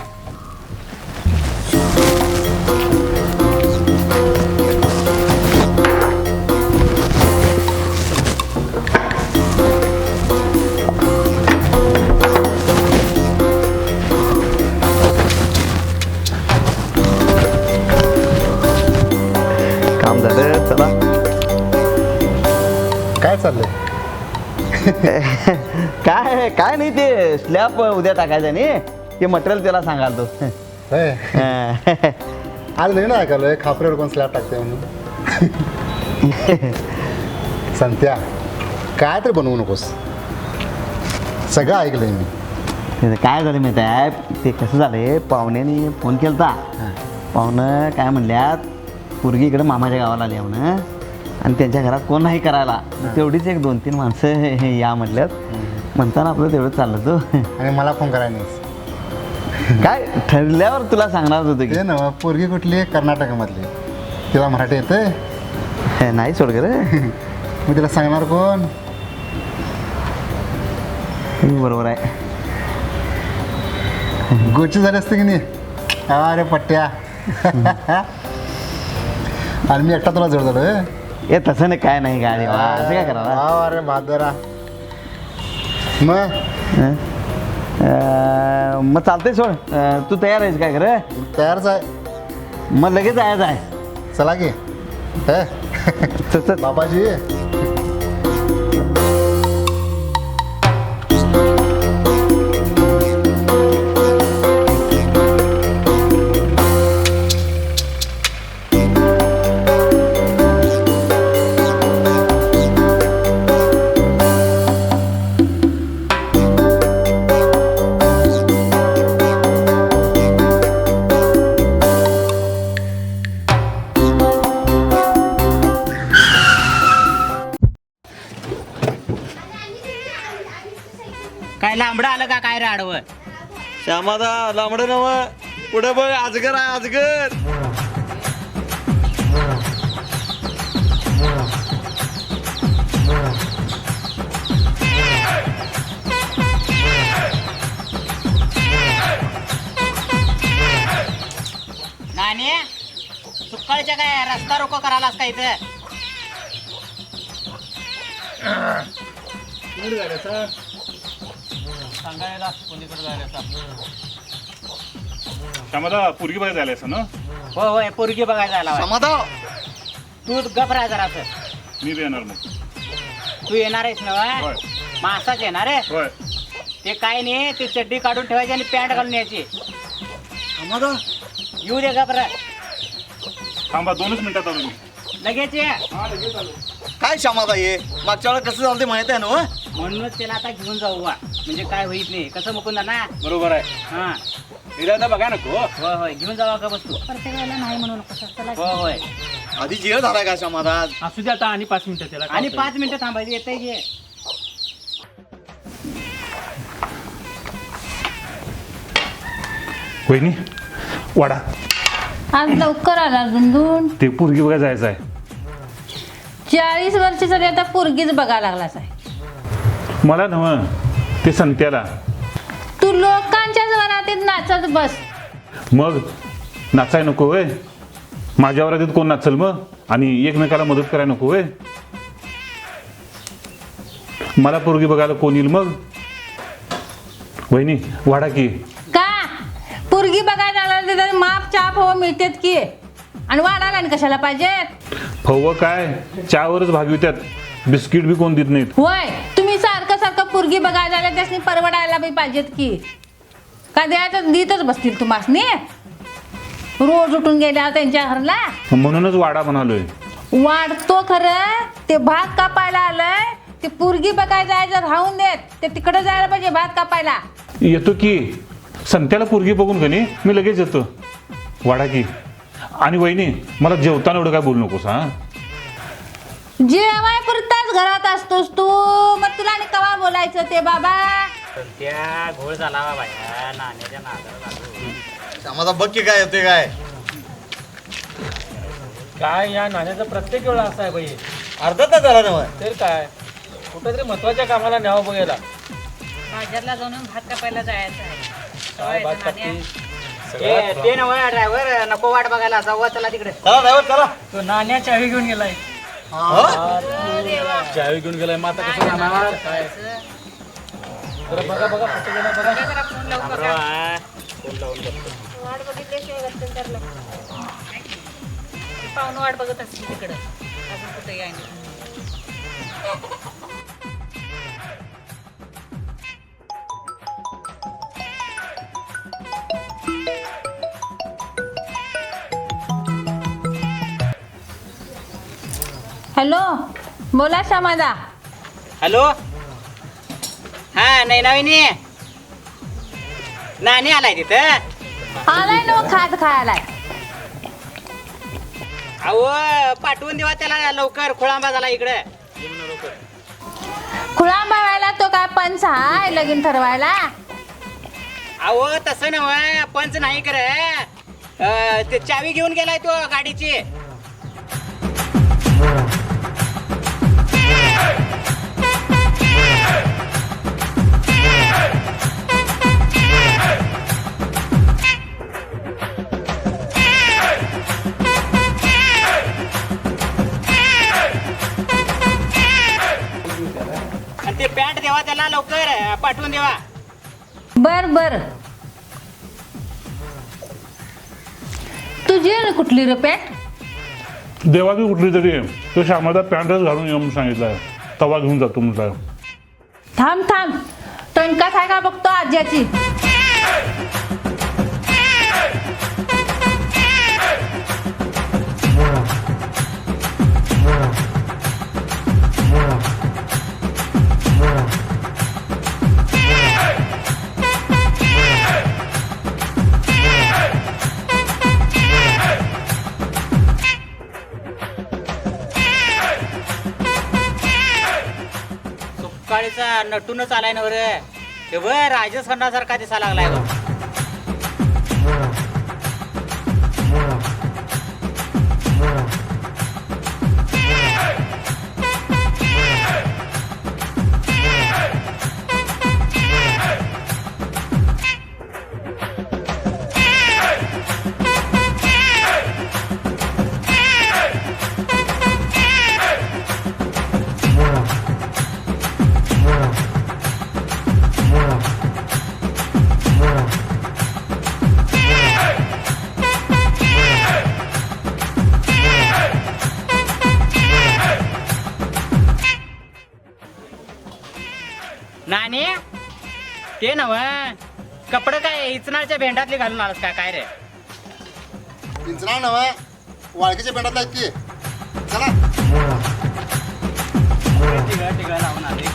काम झालं, चला. काय चाललंय? काय काय नाही, ते स्लॅब उद्या टाकायचं नाही, ते मटेरियल त्याला सांगाल तो. होय. आज नाही ना ऐकलं खापरेवर कोण स्लॅब टाकते म्हणून. संत्या काय तरी बनवू नकोस. सगळं ऐकलंय मी. काय झालं माहिती आहे, ते कसं झालंय, पाहुण्याने फोन केलता. पाहुणं काय म्हणल्यात, पोरगी इकडे मामाच्या गावाला आली म्हणून आणि त्यांच्या घरात कोण नाही करायला, तेवढीच एक 2-3 माणसं या म्हटल्यात. म्हणताना आपलं तेवढं चाललं तो. आणि मला फोन करायला नाहीस. काय ठरल्यावर तुला सांगणार होतं की. ते ना पोरगी कुठली? कर्नाटकामधली. तिला मराठी येते? नाही सोड रे. मग तिला सांगणार कोण? बरोबर आहे. गोची झाली असते की नाही. अरे पट्ट्या. आणि मी एकटा तुला जोड झालो. ए तसं नाही, काय नाही गाडी असं काय करा. अरे भादरा. मग मग चालतंय सोड. तू तयार आहेस काय खरं? तयारच आहे. मग लगेच जायचं आहे. चला की. बाबाजी काय लांबडं आलं का काय राडवं? श्यामादा लांबडं नव पुढे बघ अजगर आहे अजगर. नाणे सुक्काळच्या काय रस्ता रोको करायलास का इथं? सांगायला कोणीकडे जायला श्यामादा पोरगी बघायला जायला असं ना. हो होय पोरगी बघायला जायला श्यामादा तू गप राहा जरासं. मी बी येणार मग. तू येणार आहेस ना होय मासाच येणार आहे. होय. ते काय नाही ते चड्डी काढून ठेवायची आणि पॅन्ट घालून यायची. श्यामादा येऊ दे गप रा. थांबा 2च मिनिटात आलो मी. लगेच ये. काय श्यामादा ये मागच्या वेळेला कसं झालं ते माहित आहे ना. म्हणूनच त्याला आता घेऊन जाऊ बा. म्हणजे काय होईत नाही कसं मुकुंदा ना. बरोबर आहे. हा एकदा बघा नको. होय होय घेऊन जावा का बस तू. प्रत्येक वेळेला नाही म्हणू नको चला. होय होय आधी जेल झालाय का श्यामादा. असू दे आता आणि 5 मिनिटं त्याला. आणि 5 मिनिटं थांबायचं येतंय घे. वहिनी वाडा. आज लवकर आला गुंदून. ते पोरगी बघायला जायचं आहे. 40 वर्ष झाली आता पोरगीच बघायला लागलास आहे. मला नव्ह ते संत्याला. तू लोकांच्या वरातीत नाचत बस. मग नाचाय नको होय. माझ्या वरातीत कोण नाचल मग. आणि एकमेकाला मदत करायला नको होय. मला पोरगी बघायला कोण येईल मग. वहिनी वाडा की. का पोरगी बघायला आला तिथे माप चाप हो मिळतेत की. आणि वाढायला आणि कशाला पाहिजेत. फव काय चहावरच भागवित्यात. बिस्किट बी कोण देत नाहीत. होय तुम्ही सारखं सारखं पोरगी बघायला आला त्यासनी परवडायला बी पाहिजेत की. का द्यायचं देतच बसतील तुम्हासनी. रोज उठून गेल्या त्यांच्या घरला. म्हणूनच वाडा म्हणालोय. वाढतो खरं ते भात कापायला आलंय. ते पोरगी बघायला जायचं राहून देत. ते तिकडे जायला पाहिजे भात कापायला. येतो की. संत्याला पोरगी बघून का नाही मी लगेच येतो. वाडा की. आणि वहिनी मला जेवताना एवढं काय बोलू नकोस हा. जेवाय पुरताच घरात असतोस तू. मग तुला आणि कवा बोलायचं ते बाबा. त्या घोळ झाला बाया नाण्याच्या नादाला. श्यामादा बघ की काय होते काय. काय या नाण्याचा प्रत्येक वेळा असा आहे बाई. अर्धा तास झाला ना. तर काय कुठेतरी महत्वाच्या कामाला न्यावं बघायला. बाजारला जाऊन भात कापायला जायचं आहे. काय बात करते. ते नव्हे ड्रायव्हर नको वाट बघायला जाऊ चला तिकडे. चला ड्रायव्हर चला. तो नाण्या चावी घेऊन गेलाय. चावी घेऊन गेलाय मग आता कसं जाणार. काय जरा बघा बघा कुठे गेला बघा. जरा फोन लावून बघा. पाहुणं वाट बघत असतील तिकडं. अजून कुठे याय नाही. हॅलो बोला श्यामादा. हॅलो हा नाही नवीनी नाणी आलाय तिथं. आलाय ना खात खायलाय. अहो पाठवून देवा त्याला लवकर. खोळांबा झाला इकडे. खुळा मावायला तो काय पंच हाय लगीन ठरवायला. अहो तसं नव्हे पंच नाही करे. ते चावी घेऊन गेलाय तो गाडीची. आणि ते पॅन्ट देवा त्याला लवकर पाठवून देवा. बर बर. तुझी कुठली रे पॅन्ट. देवाची कुठली तरी तो श्यामादा पॅन्टच घालून येऊन सांगितलं. तवा घेऊन जातो म्हटलं. थांब थांब टणकात आहे का बघतो आज्याची. सुकाळीचा नटूनच आलाय ना रे. ते बर राजस्थानासारखा दिसा लागलाय बघ. नानी ते नव कपडे काय इचनाच्या भेंडातली घालून आलास काय रे? पिंजरा नव वाळकीच्या बेंडात आहेत की. चला टिकळ लावून आले.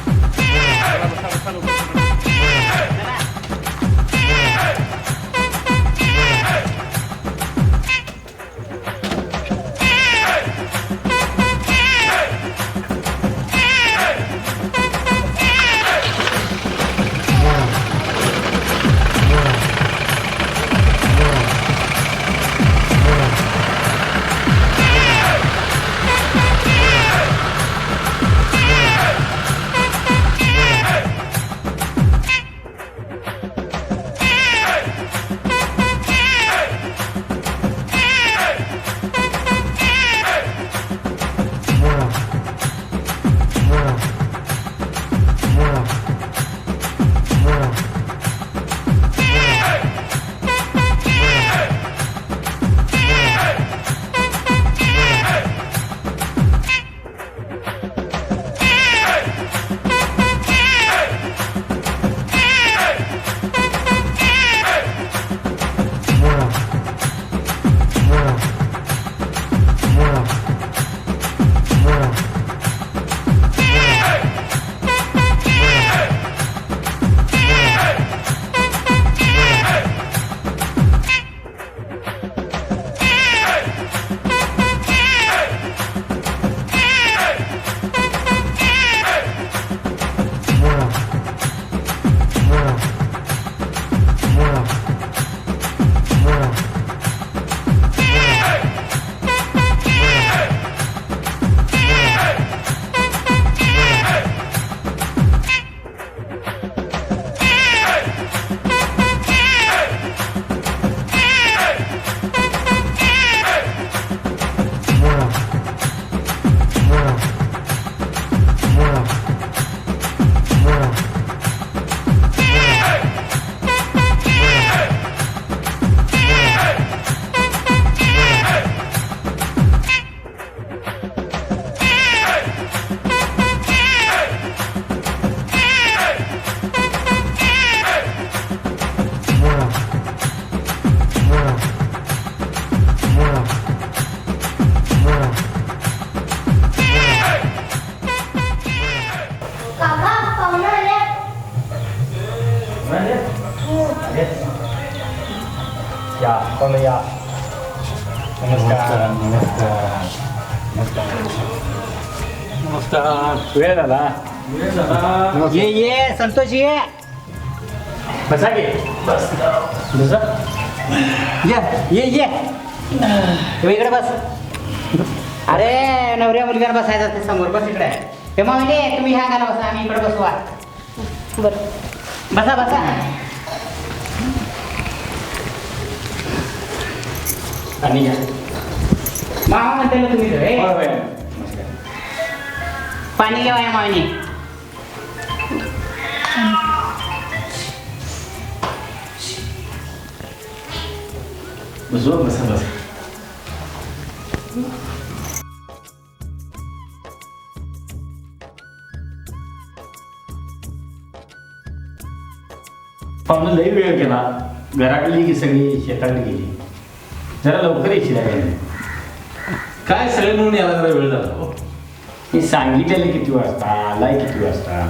वेळ झाला. ये संतोष ये. बसा की. बस बसा. ये इकडे बस. अरे नवऱ्या मुलग्याला बसायचं ते समोर बस इकडे. ते मावले तुम्ही ह्या गाला बसा आम्ही इकडे बसवा. बरं बसा. आणि घ्या. मामा म्हणते ना तुम्ही रे. पाणी घेवा या मावनी. बसा. पाहुणं लई वेळ केला. घराकडली की सगळी शेताकडे गेली. जरा लवकर यायची नाही. काय सगळे म्हणून याला जरा वेळ झाला. हो मी सांगितलेलं किती वाजता आलाय किती वाजता.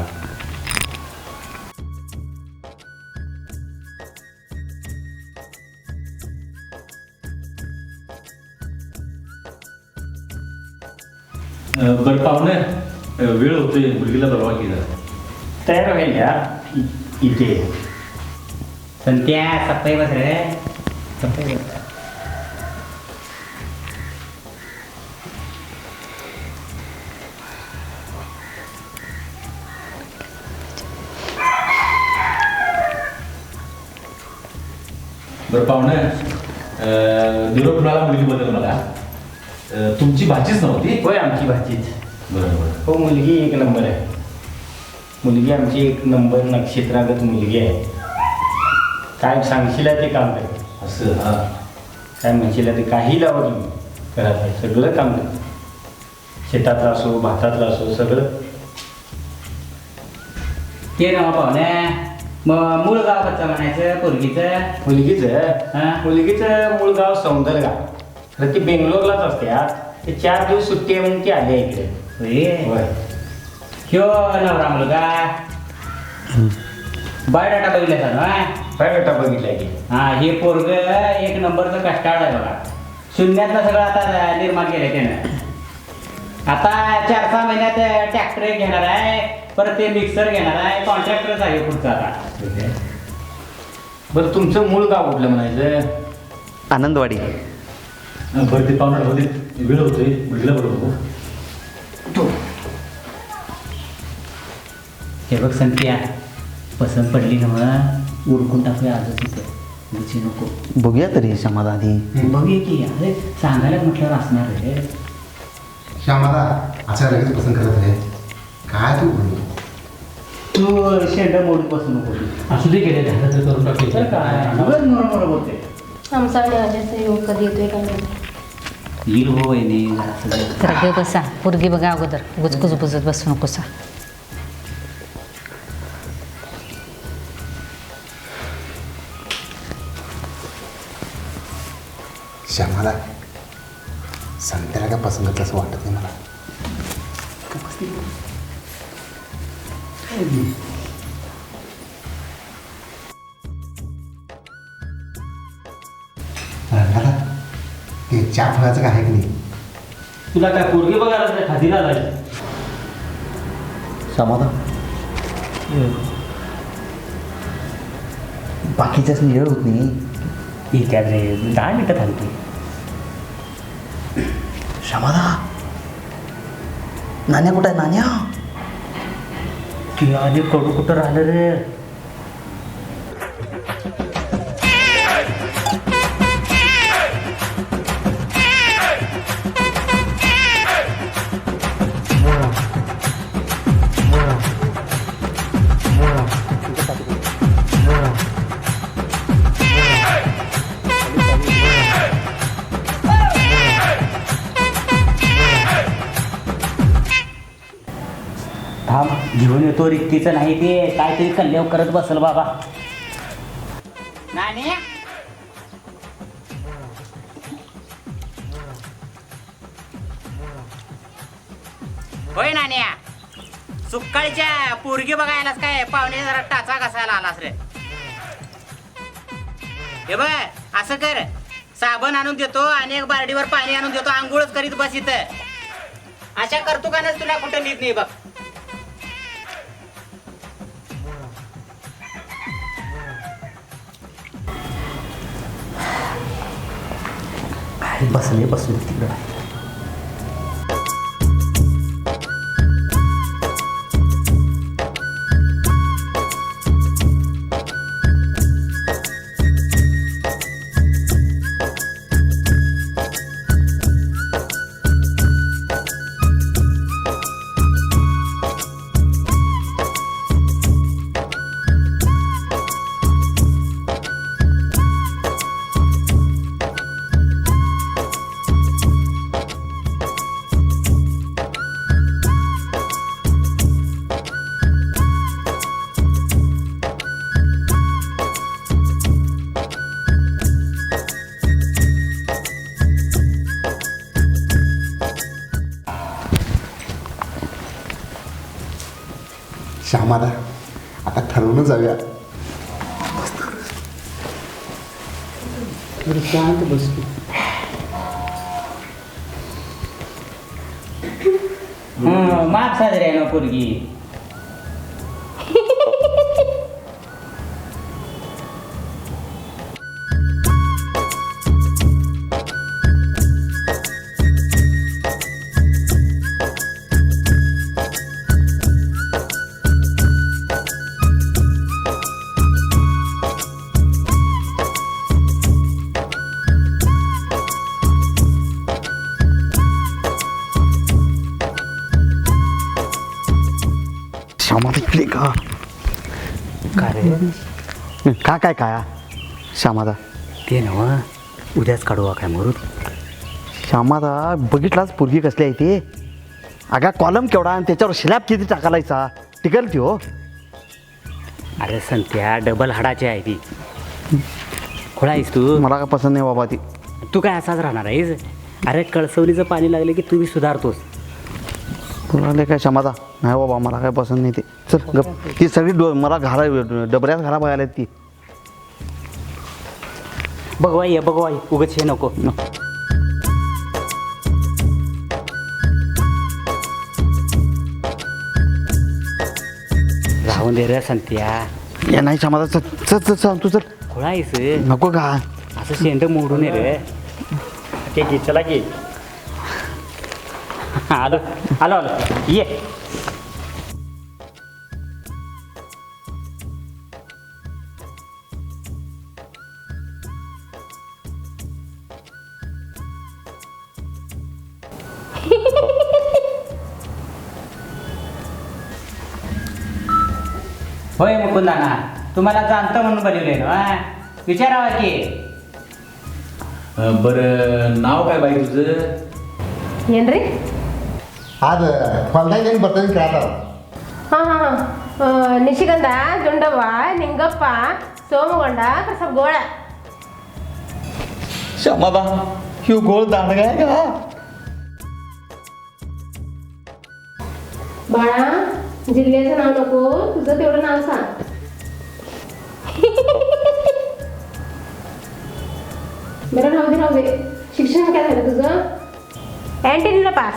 बरं पाहुणे वेळ होतोय मुलगीला बरवा की जरा. तयार व्हायला इथे संत्या सप्पाई बस रे सप्पाई बस. बरं पाहुणं निरोप कुणाला मुलगीबद्दल मला तुमची भाचीच नव्हती. होय आमची भाचीच. बरोबर. हो मुलगी एक नंबर आहे. मुलगी आमची एक नंबर नक्षत्रागत मुलगी आहे. काय सांगशील ते काम करते. असं हां. काय म्हणशील ते काही लावा तुम्ही घरात सगळं काम करते. शेतातलं असो भातातलं असो सगळं. ते नाव पाहुणे मग मूळ गाव कसं म्हणायचं पोरगीचं. मुलगीचं मूळ गाव सौंदरगाव. खरं ती बेंगलोरलाच असते. ते 4 दिवस सुट्टी आहे म्हणून ती आली आहे इकडे. होय. ह्यो नवरा मुलगा बायोडाटा बघितला ना. बायोडाटा बघितला की. हा हे पोरग एक नंबरचं कष्टाळ आहे बघा. शून्यातलं सगळं आता निर्माण केलं त्यानं. आता 4-6 महिन्यात ट्रॅक्टर घेणार आहे. परत ते मिक्सर घेणार आहे. कॉन्ट्रॅक्टरच आहे पुढचा आता. बरं तुमचं मूळ गाव कुठलं म्हणायचं. आनंदवाडी. बरं ते पाहुण्यामध्ये वेळ होतोय मुलगीला बरोबर. हे बघ संत्या पसंत पडली ना मग उरकून टाकूया आजच इथं. विचारू नको. बघूया तरी श्यामादा आधी. बघूया की अरे सांगायला म्हटल्यावर असणार रे. श्यामादा अच्छा लगेच पसंत करत आहे काय तू बोलू. तू शेंड मोडून बसू नको. असू दे गेले झालं तर करून टाकले. तर काय बरोबर बोलते. आमचा राजाचा योग कधी येतोय का नाही. येईल हो वहिनी जरा गे बसा पोरगी बघा अगोदर गुजगुज बुजत बसू नकोसा. श्यामाला संत्याला काय पसंत असं वाटत नाही मला. रंगाला ते 4 फळाचं काय आहे की नाही. तुला काय पोरगी बघायला खादीला जायचं. श्यामादा बाकीच्याच वेळ होत नाही. ठीक आहे रे 10 मिनिटं थांबते. श्यामादा नाण्या कुठं आहे नाण्या. की आणि कडू कुठं राहिलं रे. थांब घेऊन येतो. रिक्तीचं नाही ते काहीतरी कल्याव करत बसल बाबा. नाण्या होय नाण्या सुक्काळीच्या पोरगी बघायलाच काय पाहुणे जरा टाचा घासायला आलास रे. हे बघ असं कर साबण आणून देतो आणि एक बारडीवर पाणी आणून देतो. आंघोळच करीत बस इथं. अशा करतो का तुला कुठं नीट नाही बघ. बसले तिकडं. श्यामादा आता ठरवून जाऊया. शांत बस. माप साजरी आहे ना पोरगी. का रे काय काय श्यामादा ते नव उद्याच काढू काय मरू श्यामादा बघितलाच पोरगी कसली आहे ती अगा कॉलम केवढा आणि त्याच्यावर स्लॅब किती टाकायचा टिकल ती हो. अरे संत्या डबल हाडाची आहे ती खोळा आहेस तू मला काय पसंत नाही बाबा ती. तू काय असाच राहणार आहेस. अरे कळसवलीचं पाणी लागले की तू बी सुधारतोस. बोलाले काय क्षमता नाही बाबा मला काय पसंत नाही ते. चल गप ती सगळी मला डबऱ्यात घरा बघायला ती. बघवाई ये बघवाई उगच हे नको. राहून दे रे संत्या. या नाही क्षमता चल चल चल चल तू चल. खोळा आहेस नको का असं शेंड मोडून ये रे. ते घे चला घे. आलो आलो आलो ये. होय मुकुंदाना तुम्हाला जाणतं म्हणून बोलवले ना विचारावा की. बरं नाव काय बाई तुझं? ಏನ್ರಿ ಅದು ಹೊಲ್ದಾಗ ಬರ್ತದೆ ಕೇಳ್ತಾರ. ಹಾಂ ಹಾಂ ನಿಶಿಗಂಧ ಜುಂಡವ್ವ ನಿಂಗಪ್ಪ ಸೋಮಗೊಂಡ ಕಸಬ್ಗೋಳ. श्यामादा ह्यो गोळ दांडगा आहे का. बाळा जिल्ह्याचं नाव नको तुझं तेवढं नाव सांग. बरं राहू दे शिक्षण काय झालं तुझं. अँटीनीला पास.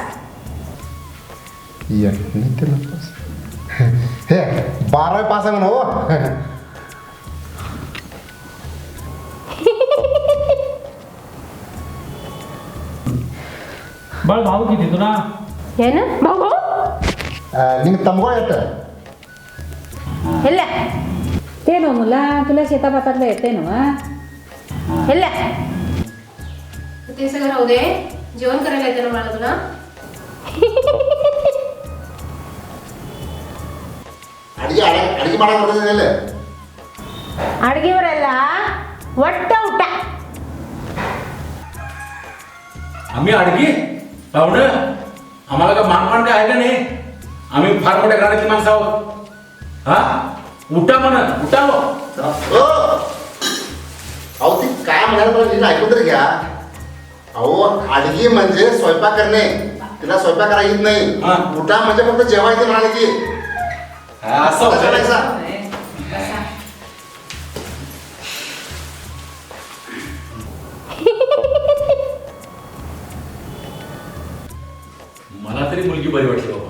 हे 12वी पास आहे म्हणा हो. बाळ भाऊ किती तुला? ಏನು ಬಾಬು ನಿಂಗೆ ತಮ್ಗಳು ಎಷ್ಟು ಇಲ್ಲ ते ना मुला तुला शेतापातातलं येते ना. ಇಲ್ಲ ते सगळं राहू दे. जेवण करायला येतं ना मला तुला. ಅಡಿಗೆ ಅಡಿಗೆ ಮಾಡಕ್ಕೆ ಬರ್ತದೆ. ಅಡುಗೆಯವರೆಲ್ಲ ಒಟ್ಟ ಊಟ. आम्ही अडगी पाहुणं आम्हाला का मानपान काय आहे का नाही. आम्ही फार मोठ्या घराण्याची माणसं आहोत. हा उठा म्हणा उठा हो. अहो ती काय म्हणायला पाहिजे नीट ऐकून तर घ्या. अहो अडगी म्हणजे स्वयंपाक करणे. तिला स्वयंपाक करायला येत नाही. हा. उठा म्हणजे फक्त जेवायचं म्हणाले की असं होतं. करायचा. मला तरी मुलगी बरी वाटली बाबा.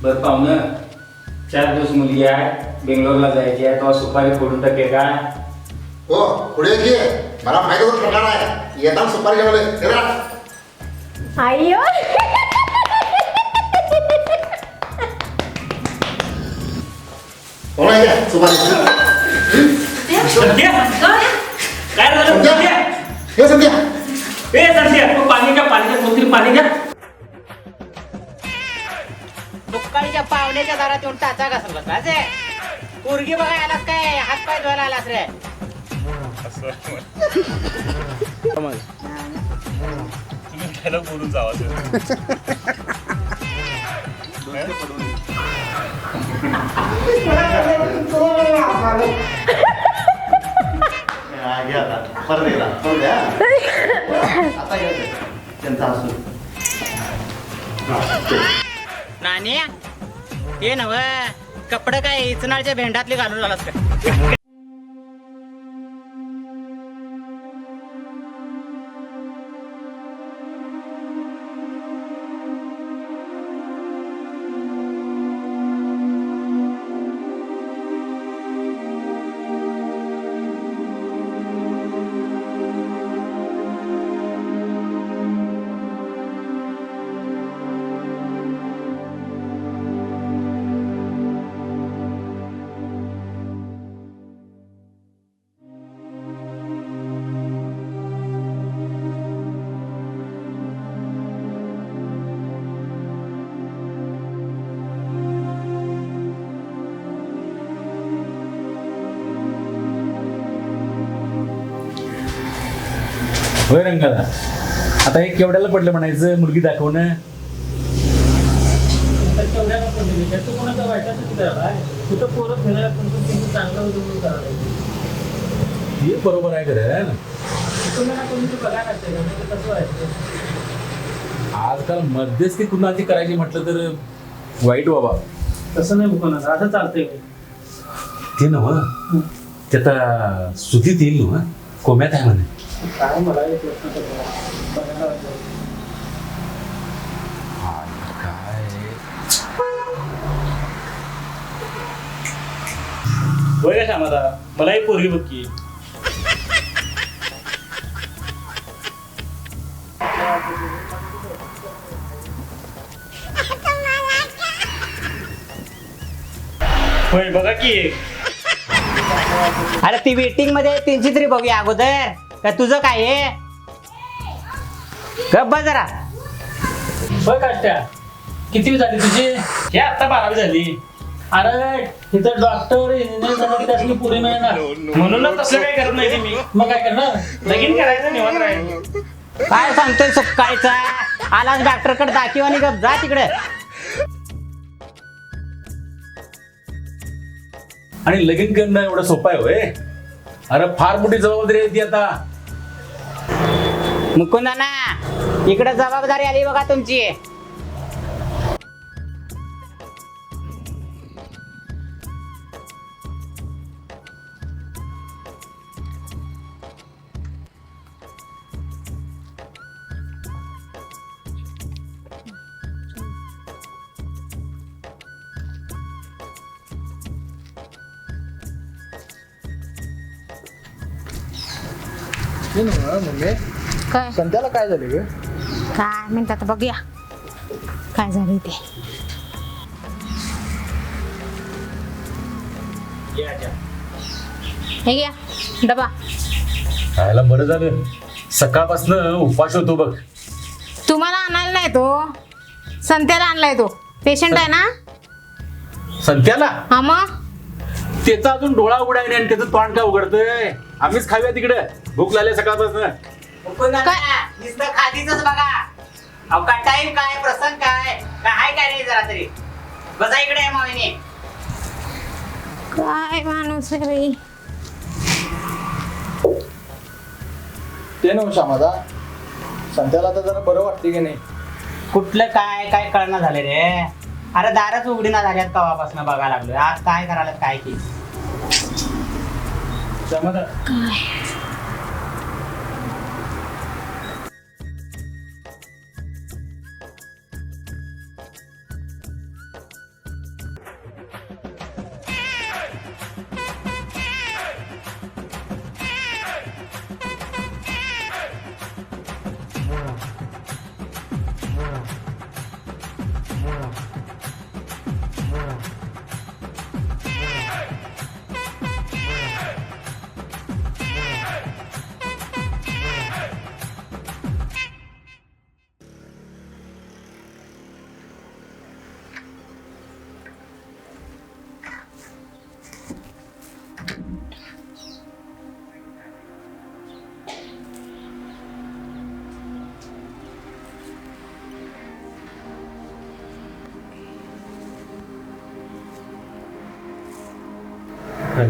बरं पाहुणं 4 दिवस मुलगी आहे बेंगलोरला जायची आहे तेव्हा सुपारी फोडून टाके का. हो पुढे घे मला माहिती होत प्रकार आहे. येताना सुपारी घेऊन अय्यो कोणा घ्या सुपारी काय झालं संध्या हे संध्या ए संध्या तू पाणी घ्या कोणतरी पाणी घ्या. दुकाळीच्या पाहुण्याच्या दारात येऊन टाचा घासला बसला पोरगी बघा आलास काय हात पाय धुवायला आलास रे. बोलून जावा घ्या आता परत येला परत द्या. आता घ्या त्यांचा असू. नानी हे नव कपडे काय इचनाळच्या भेंडातली घालून आलास का. होय रंगाला आता हे केवढ्याला पडलं म्हणायचं मुलगी दाखवणं. हे बरोबर आहे खरं. आजकाल मध्यस्थी कुणाची करायची म्हटलं तर वाईट बाबा. तसं नाही मुकणार, असं चालतंय. ते नव ते आता सुधीत येईल ना कोम्यात आहे म्हणे. काय मला एक प्रश्न बघायला होय का श्यामादा, मला एक पोरगी बघ की. होय बघा की. अरे ती वेटिंग मध्ये त्यांची तरी बघूया अगोदर. का तुझं काय आहे? गप्प बस जरा. होय काष्ट्या, किती झाली तुझी? हे आता 12वी झाली. अरे तिथं डॉक्टर इंजिनियर झालं त्याची पुढे मिळणार म्हणूनच तसलं काही करत नाही मी. मग काय करणार? लगीन करायचं निवांत राहायचं. काय सांगतोय सकाळचा? आलाच डॉक्टरकडे दाखव आणि गप जा तिकडे. आणि लगीन करणं एवढं सोपं आहे होय? अरे फार मोठी जबाबदारी आहे ती आता. मुकुंदाना इकडे जबाबदारी आली बघा तुमची. मम्मी काय संध्याला काय झाले ग? काय म्हणतात बघूया काय झालं ते. हे घ्या डबा. खायला बरं झालं, सकाळपासून उपास होतो बघ. तुम्हाला आणायला नाही तो, संत्याला आणलाय तो. पेशंट आहे ना. संत्याला हा मग त्याचा अजून डोळा उघडाय नाही आणि त्याचं तोंड काय उघडतंय. आम्हीच खाऊया तिकडे, भूक लागली सकाळपासून. नुसतं खादीच बघा. अहो का टाइम काय, प्रसंग काय, काय काय नाही जरा तरी. बसा इकडे माविनी. काय माणूस आहे बाई. ते नव श्यामादा, संध्याला तर जरा बरं वाटते की नाही? कुठलं काय काय कळणं झालं रे. अरे दारच उघडीना झाल्यात कवापासून बघा लागलोय. आज काय करायला काय की श्यामादा,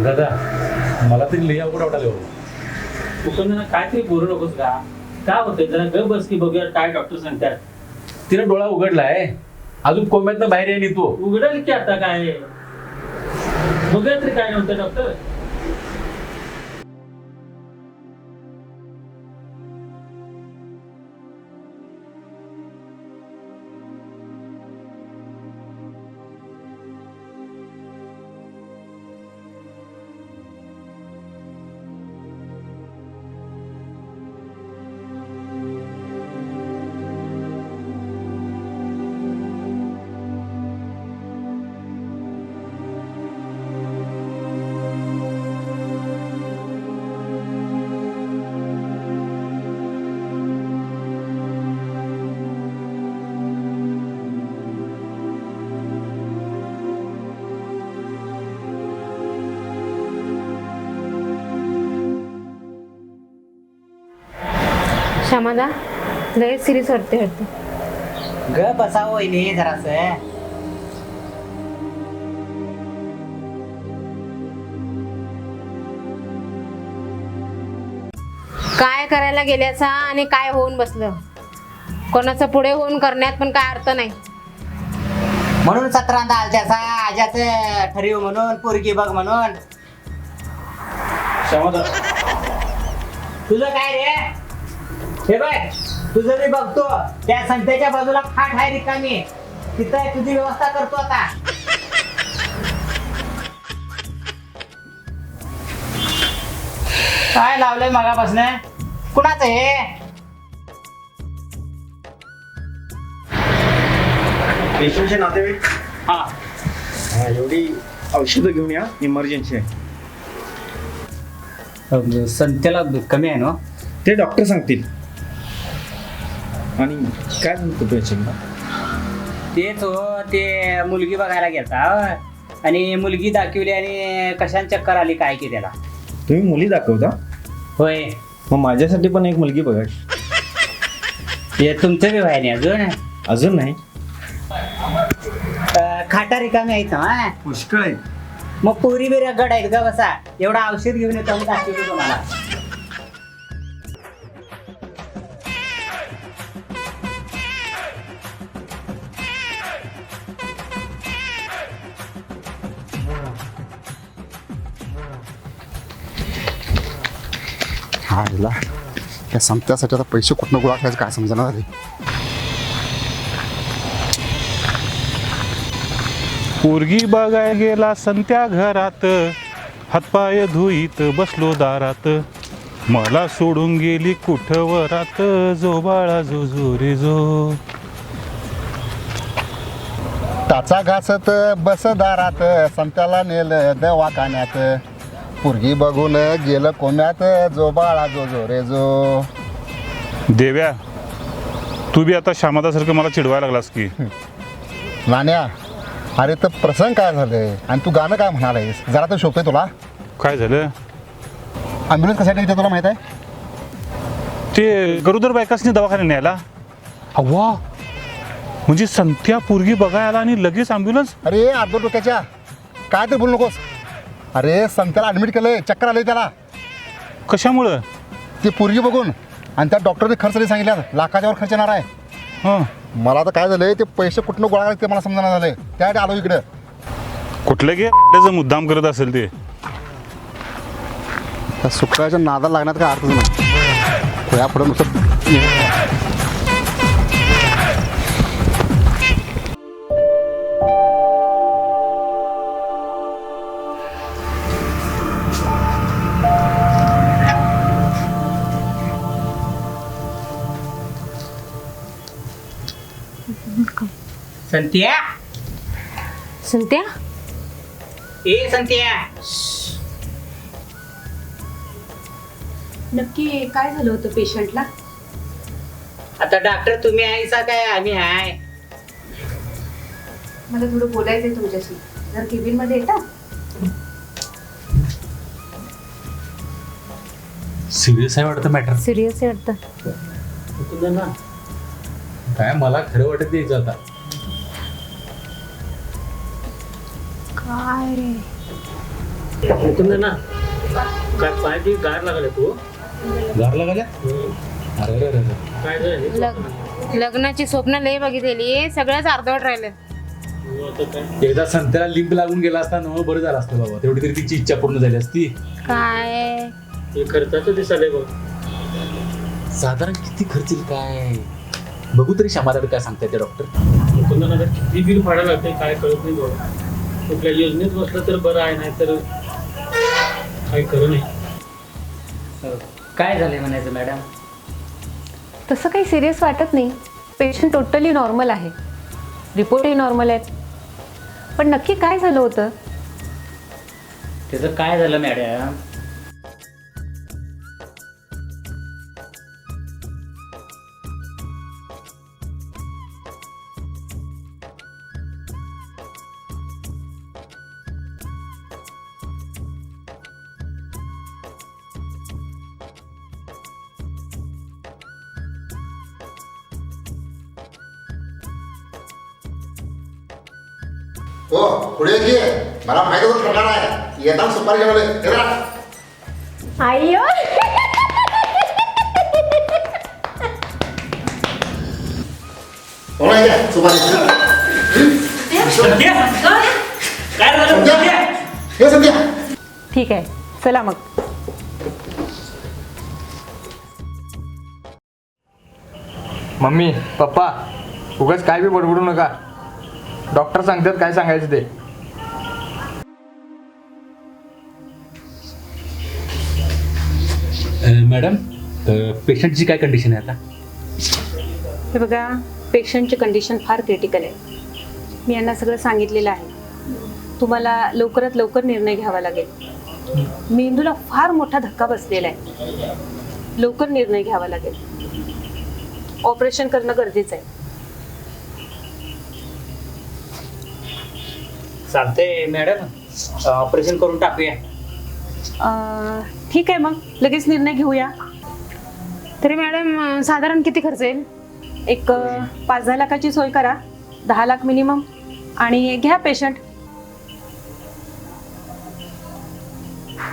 दादा मला तरी लई अवघड वाटायला हो. मुकुंदाना काहीतरी बोलू नकोस का? काय होतंय जरा गप बस की बघूया काय डॉक्टर सांगतात. तिने डोळा उघडलाय, अजून कोंब्यातनं बाहेर येईल तो. उघडेल की आता काय बघूया तरी काय नव्हतं डॉक्टर. श्यामादा लय सिरियस वाटते ग बसावं वहिनी जरासं. काय करायला गेल्याचा आणि काय होऊन बसलं. कोणाचं पुढे होऊन करण्यात पण काय अर्थ नाही. म्हणून 17 आलत्याचा आजाचं ठरव म्हणून पोरगी बघ म्हणून. श्यामादा तुझं काय रे? हे बघ तुझं मी बघतो. त्या संत्याच्या बाजूला खाट आहे रिकामी, तिथं तुझी व्यवस्था करतो आता. काय लावलंय मगापासून? कुणाचं हे? पेशंटचे नातेवाईक हा एवढी औषधं घेऊन या, इमर्जन्सी आहे. संत्याला कमी आहे ना? ते डॉक्टर सांगतील. आणि काय म्हणतो पेशंटला? तेच हो, ते मुलगी बघायला गेलता आणि मुलगी दाखवली आणि कशाने चक्कर आली काय की त्याला. तुम्ही मुली दाखवता? होय. मग माझ्यासाठी पण एक मुलगी बघा. हे तुमचं बी व्हाय नाही अजून? अजून नाही. खाटा रिकामी आहेत ना? पुष्कळ आहे. मग पोरी बी रगड आहेत का बसा. एवढं औषध घेऊन येतो मी दाखवतो तुम्हाला. हा हिला त्या संपत्यासाठी आता पैसे कुठनं गोळा करायचं काय समजणार झाले. पोरगी बघाय गेला संत्या घरात, हातपाय धुईत बसलो दारात, मला सोडून गेली कुठं वरात, जो बाळा जो जो रे जो. टाचा घासत बस दारात, संत्याला नेलं दवाखान्यात, पोरगी बघून गेलं कोम्यात, जो बाळा जो जो रे जो. देव्या, तू बी आता श्यामादासारखं मला चिडवायला लागलास की. नाण्या, अरे तर प्रसंग काय झालंय आणि तू गाणं काय म्हणालायस जरा तर शोभतंय तुला. काय झालं? ॲम्ब्युलन्स कशासाठी येते तुला माहित आहे? ते गरोदर बायकासनी दवाखान्यात न्यायला. अव्वा, म्हणजे संत्या पोरगी बघायला आणि लगेच ॲम्ब्युलन्स? अरे अर्धो डोक्याच्या काय तर बोलू नकोस. अरे संत्याला ॲडमिट केलंय, चक्कर आलंय त्याला. कशामुळं? ते पोरगी बघून आणि त्या डॉक्टरने खर्च नाही सांगितलं, लाखाच्या वर खर्च येणार आहे. हां, मला तर काय झालंय ते पैसे कुठनं गोळा करायचे ते मला समजणार झालंय. त्यासाठी आलो इकडं. कुठलं गे त्याचं मुद्दाम करत असेल ते. त्या सुखाच्या नादाला लागण्यात काय अर्थच नाही. यापुढं नुसतं संत्या, संत्या ए संत्या. नक्की काय झालं होतं पेशंटला? आता डॉक्टर तुम्ही आहेसा काय आम्ही आहे? मला थोडं बोलायचंय तुमच्याशी. जर केबिन मध्ये येता. सिरियस आहे वाटतं मॅटर. सिरियस आहे वाटतं. काय मला खरं वाटत यायचं आता. काय रे ना काय पायाची गार लागले तू? गार लागल्या? अरे अरे अरे. काय झालं? लग्नाची स्वप्न लय बघितलेली, सगळ्याच अर्धवट राहिले. आता काय? एकदा संत्याला लिंब लागून गेला असता ना बरं झालं असतं बाबा. तेवढी तरी तिची इच्छा पूर्ण झाली असती. काय हे खर्चाचं दिसायलंय बघ. साधारण किती खर्च येईल काय बघू तरी. श्यामादाकडे काय सांगताय ते डॉक्टर? मुकुंदना किती बिल फाडायला लागते काय कळत नाही बघ. कुठल्या योजनेत बसलं तर बरं आहे, नाही तर काही खरं नाही. काय झालंय म्हणायचं मॅडम? तसं काही सिरियस वाटत नाही. पेशंट टोटली नॉर्मल आहे, रिपोर्टही नॉर्मल आहेत. पण नक्की काय झालं होतं? त्याचं काय झालं मॅडम? हो पुढे ये मला माहिती होत करणार आहे येताना सुपारी घेऊन आयो सुपारी काय झालं हे सध्या ठीक आहे चला मग. मम्मी पप्पा उगाच काय बी बडबडू नका. डॉक्टर सांगतात काय सांगायचं ते. मॅडम पेशंटची काय कंडिशन आहे आता? हे बघा, पेशंटची कंडिशन फार क्रिटिकल आहे. मी यांना सगळं सांगितलेलं आहे. तुम्हाला लवकरात लवकर निर्णय घ्यावा लागेल. मेंदूला फार मोठा धक्का बसलेला आहे. लवकर निर्णय घ्यावा लागेल. ऑपरेशन करणं गरजेचं आहे. चालतंय मॅडम, ऑपरेशन करून टाकूया. ठीक आहे, मग लगेच निर्णय घेऊया. तरी मॅडम साधारण किती खर्च येईल? एक 5-10 लाखाची सोय करा. 10 लाख मिनिमम. आणि घ्या पेशंट.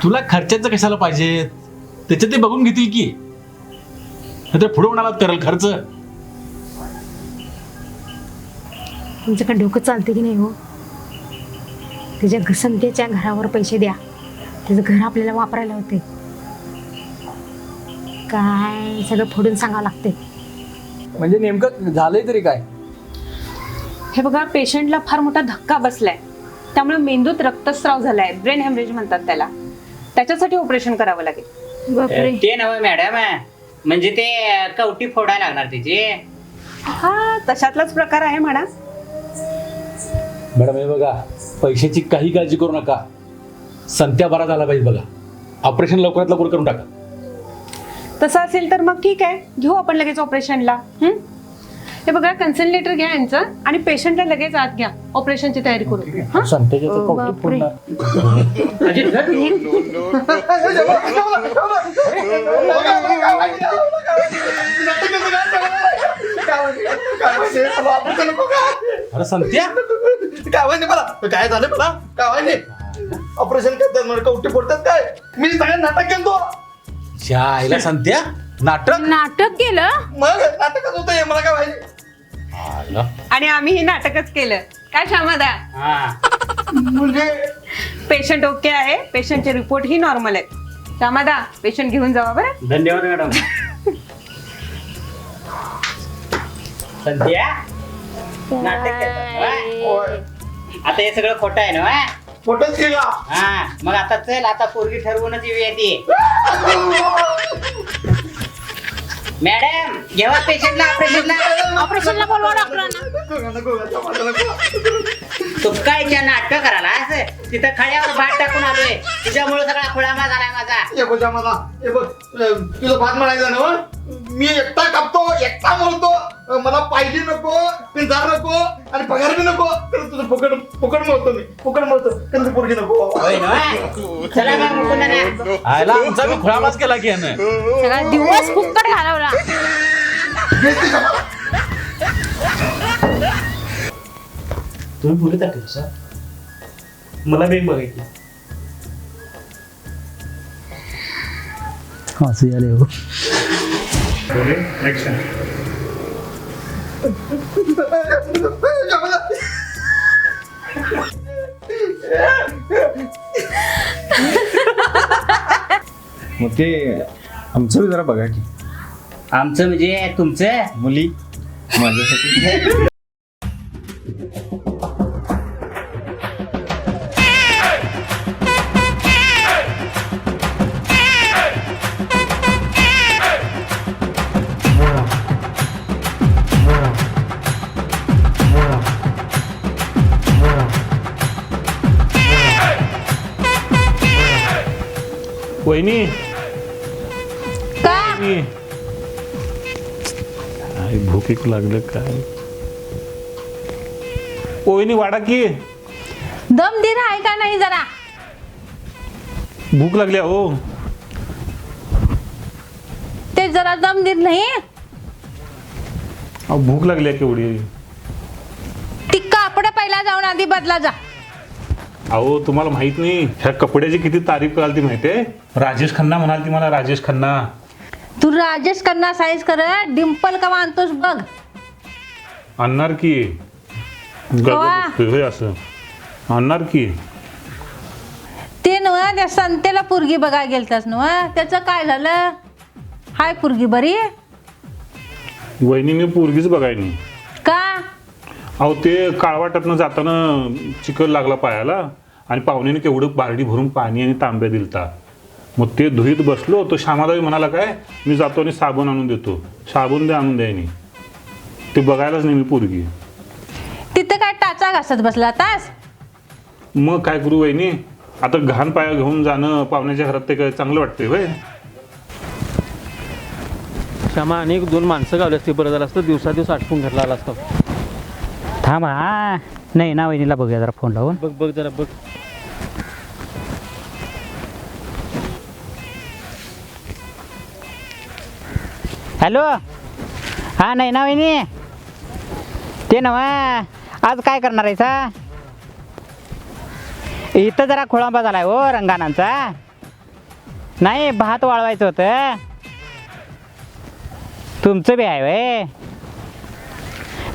तुला खर्चाचं कशाला पाहिजे? त्याच्यात ते बघून घेतील की. तर पुढे म्हणाला करेल खर्च. तुमच्याकडे डोकं चालते की नाही हो? त्याच्या संध्याच्या घरावर पैसे द्या. त्याचं घर आपल्याला वापरायला होते. काय सगळं फोडून सांगावं लागते. म्हणजे नेमकं झालंय तरी काय? हे बघा, पेशंटला फार मोठा धक्का बसलाय. त्यामुळे मेंदूत रक्तस्राव झालाय. ब्रेन हेमरेज म्हणतात त्याला. त्याच्यासाठी ऑपरेशन करावं लागेल. बापरे. ते नव्हे मॅडम, म्हणजे ते कवटी फोडायला लागणार त्याची. हा, तशातलाच प्रकार आहे म्हणा. मॅडम हे बघा, पैशाची काही काळजी करू नका. संत्या बरा झाला पाहिजे बघा. ऑपरेशन लवकरात लवकर करून टाका. तसं असेल तर मग ठीक आहे, घेऊ आपण लगेच ऑपरेशनला. हे बघा, कन्सर्न लेटर घ्या यांचं आणि पेशंटला लगेच आत घ्या. ऑपरेशनची तयारी करू. हा? बापरे. अरे संत्या, काय मला काय झालं मला काय ऑपरेशन करतात मला कवटी फोडतात काय? मी सगळं नाटक केलं. च्या आईला संत्या, नाटक नाटक केलं? मग नाटकच होतं मला काय माहिती. आणि आम्ही हे नाटकच केलं. काय क्षमता? म्हणजे पेशंट ओके आहे. पेशंटचे रिपोर्ट ही नॉर्मल आहे. क्षमता, पेशंट घेऊन जावा बरं. धन्यवाद मॅडम. संध्या, नाटक केलं. आता हे सगळं खोटं आहे ना? फोटोच केला. हा, मग आता चल, आता पोरगी ठरवूनच येऊया ती. मॅडम, घेवा पेशंटला ऑपरेशनला बोलवा डॉक्टरांना. तू काय नाटक करायला असं? तिथं खड्यावर भात टाकून आलोय. तुझ्यामुळे सगळा खुळामा झालाय माझा. हे बघा मला हे बघ तुझं भात म्हणायचं ना. मी एकटा कापतो, एकटा मोडतो. मला पाहिजे नको, पिंजार नको आणि पगार बी नको. तुझं फुकट फुकट मोडतो मी. फुकट मोडतो. त्यांचं पोरगी नको. चला मग मुकुंदना. आयला आमचा मी खुळामाच केला की यानं. सगळा दिवस फुकट घालवला. तुम्ही बोलत आहे का? मला बेग बघायची. असं आले हो. मग ते आमचं जरा बघा की. आमचं म्हणजे तुमचं? मुली माझ्यासाठी. वहिनी का? काय भूक लागलं काय? वहिनी वाडा की. दम दे आहे का नाही जरा? भूक लागली हो. ते जरा दम देत नाही. भूक लागली केवढी. ती कापड पहिला जाऊन आधी बदला जा. अहो तुम्हाला माहित नाही ह्या कपड्याची किती तारीफ कराल ती माहितीये. राजेश खन्ना म्हणाल ती मला, राजेश खन्ना. तू राजेश खन्ना साईज कर, डिंपल का आणतोस बघ. आणणार की होय असं आणणार की. ते नव त्या संतेला पोरगी बघायला गेलतास नव, त्याचं काय झालं? हाय पोरगी बरी वहिनी मी पोरगीच बघाय नाही. का? अहो ते काळवाटातनं जाताना चिखल लागला पायाला आणि पाहुण्याने केवढं बारडी भरून पाणी आणि तांब्या दिलता. मग ते धुईत बसलो तो श्यामादावी म्हणाला काय मी जातो आणि साबण आणून देतो. साबण दे आणून द्यायनी. ते बघायलाच नाही मी पोरगी. तिथं काय टाचा घासत बसला तास? मग काय करू वहिनी, आता घाण पाया घेऊन जाणं पाहुण्याच्या घरात ते काय चांगलं वाटतंय होय. क्षमा आणि 2 माणसं गावली असती बरं झालं असतं. दिवसा आटपून घरला आला असतो. थांब हा नाही ना वहिनीला बघूया जरा फोन लावून. बघ जरा बघ. हॅलो हा नाही ना वहिनी, ते नवा आज काय करणार आहे सा? इथं जरा खोळंबा झालाय हो रंगानांचा. नाही भात वाळवायचं होतं. तुमचं बी आहे वय.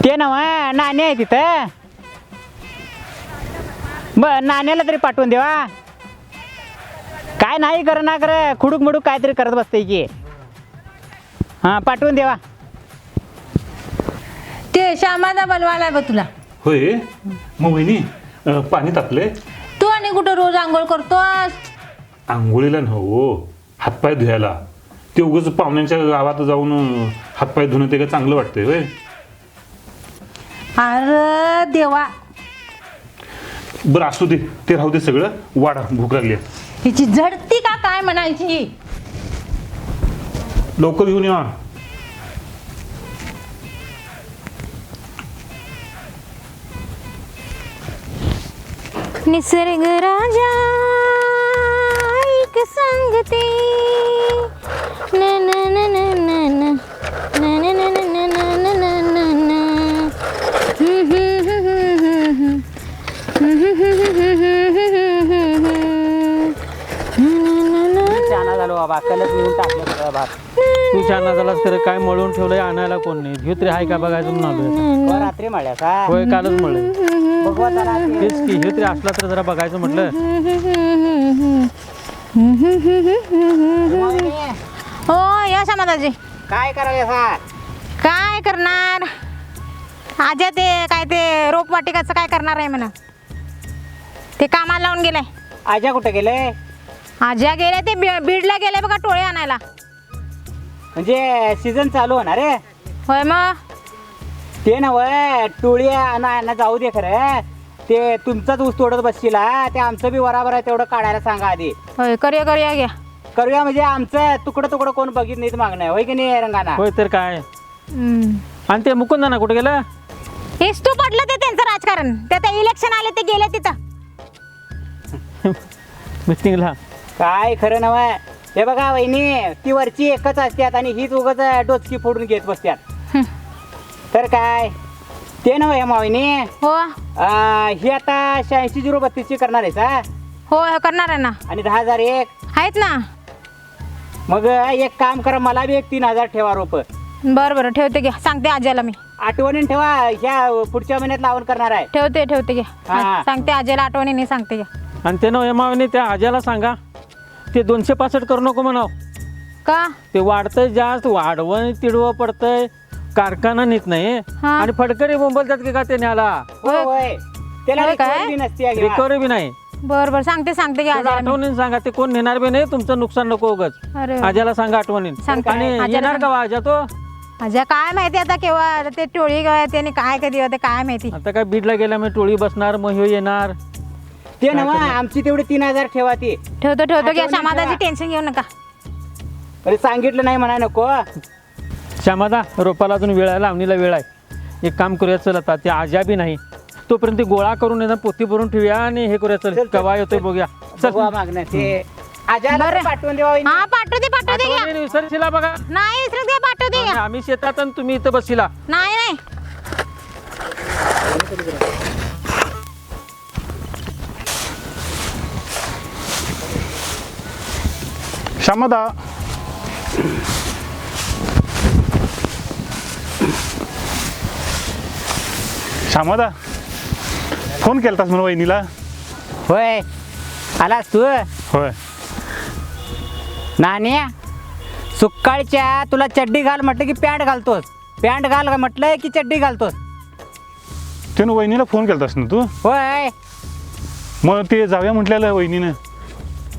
ते नवा नाणे आहे तिथं. नाण्याला तरी पाठवून देवा. काय नाही कर ना कर खुडूक मुडूक काहीतरी करत बसते की. हां पाठवून देवा. ते श्यामादा बोलवायला बघ तुला. होय मग वहिनी पाणी तापले. तू आणि कुठं रोज आंघोळ करतोस? आंघोळीला न हो हातपाय धुवायला. ते उगाच पाहुण्यांच्या गावात जाऊन हातपाय धुणं ते काय चांगलं वाटतंय होय. अरे देवा. बरं असू दे ते राहू दे सगळं. वाढा भूक लागली. हिची झडती का काय म्हणायची? लवकर घेऊन या. निसर्ग राजा ऐक सांगते न न न न न न न न न न न न न न. चाना झालो बाबा, कलच नेऊन टाकलं सगळं भात. तू छान झालास खरं. काय मळून ठेवलंय आणायला कोण नाही. ह्यो तरी आहे का बघायचं म्हणून आलोय. रात्री मळ्या सा होय कालच मळे. बघू जरा. तेच की ह्यो तरी असला तर जरा बघायचं म्हटलं. हो या समाधाजी काय करायला सा? काय करणार? आज्या ते काय ते रोपवाटिकाचं काय करणार आहे म्हणा. ते कामाला लावून गेलाय. आजा कुठे गेले? आज्या गेले ते बीडला गेले बघा टोळे आणायला. म्हणजे सीझन चालू होणार आहे. होय मग ते नव टोळी आणा जाऊ दे खरं. ते तुमचाच ऊस तोडत बसशीला. ते आमचं बी बराबर आहे तेवढं काढायला सांगा आधी. होय करूया घ्या. करूया म्हणजे आमचं तुकडं कोण बघित नाही मागणं होय की नाही रंगाना? होय तर काय. आणि ते मुकुंद ना कुठे गेलं? हेच तू पडलं ते त्यांचं राजकारण. ते इलेक्शन आले ते गेले तिथं मिटिंगला. काय खरं नव. हे बघा वहिनी ती वरची एकच असतात आणि हीच उगाच डोचकी फोडून घेत बसतात. तर काय ते नव हे मावणी. हो ही आता 86-032 करणार आहे सा? हो करणार आहे ना. आणि 10,001 आहेत ना. मग एक काम करा मला बी एक 3,000 ठेवा रोप. बरं ठेवते घ्या. सांगते आज्याला मी. आठवणीन ठेवा. ह्या पुढच्या महिन्यात लावण करणार आहे. ठेवते घ्या. हा. सांगते आज्याला आठवणीने सांगते घ्या. आणि ते नव मावणी त्या आज्याला सांगा ते 265 करू नको म्हणाव. का? ते वाढतंय जास्त. वाढवण तिडवं पडतंय. कारखाना नीट नाही. हा. आणि फडकरी बोंबलतात की का ते न्याला. होय त्याला होय काय? recovery नसते आहे. रिकव्हरी बी नाही. बरं सांगते घ्या त्याला आज्याला मी. आठवणीन सांगा. ते कोण नेणार बी नाही. तुमचं नुकसान नको उगाच. अरे आज्याला सांगा आठवणीन. सांगते. आणि आज्याला येणार का आजा तो? आज्या काय माहिती आता केव्हा ते टोळी त्याने काय कधी होते काय माहिती. आता काय बीडला गेला मी टोळी बसणार मग ह्यो येणार. ते ना आमची तेवढी 3,000 ठेवा ती. ठेवतो घ्या. आठवणीने समाधाची ठेवा. टेन्शन घेऊ नका. अरे सांगितलं नाही म्हणा नको. श्यामादा रोपाला अजून वेळ आहे. लावणीला वेळ आहे. एक काम करूया चल आता. ते आजा बी नाही तोपर्यंत ते गोळा करून येणार पोती भरून ठेवूया आणि हे करूया. चल कवा येतोय बघूया. चल मागणं ते आजाला बरं. पाठवून देवा वहिनी. हा पाठवते घ्या. आठवणीने विसरशीला बघा. नाही विसरत घ्या. पाठवते आणि घ्या. आम्ही शेतात आणि तुम्ही इथं बसशीला. नाही श्यामदा श्यामदा फोन केलतास म्हणून वहिनीला? होय आलास तू? होय. नाण्या सुकाळच्या तुला चड्डी घाल म्हटलं की पॅन्ट घालतोस, पॅन्ट घाल म्हटलं की चड्डी घालतोस. त्यानं वहिनीला फोन केलतास ना तू? होय. मग ते जाऊया म्हटलेलं वहिनीनं.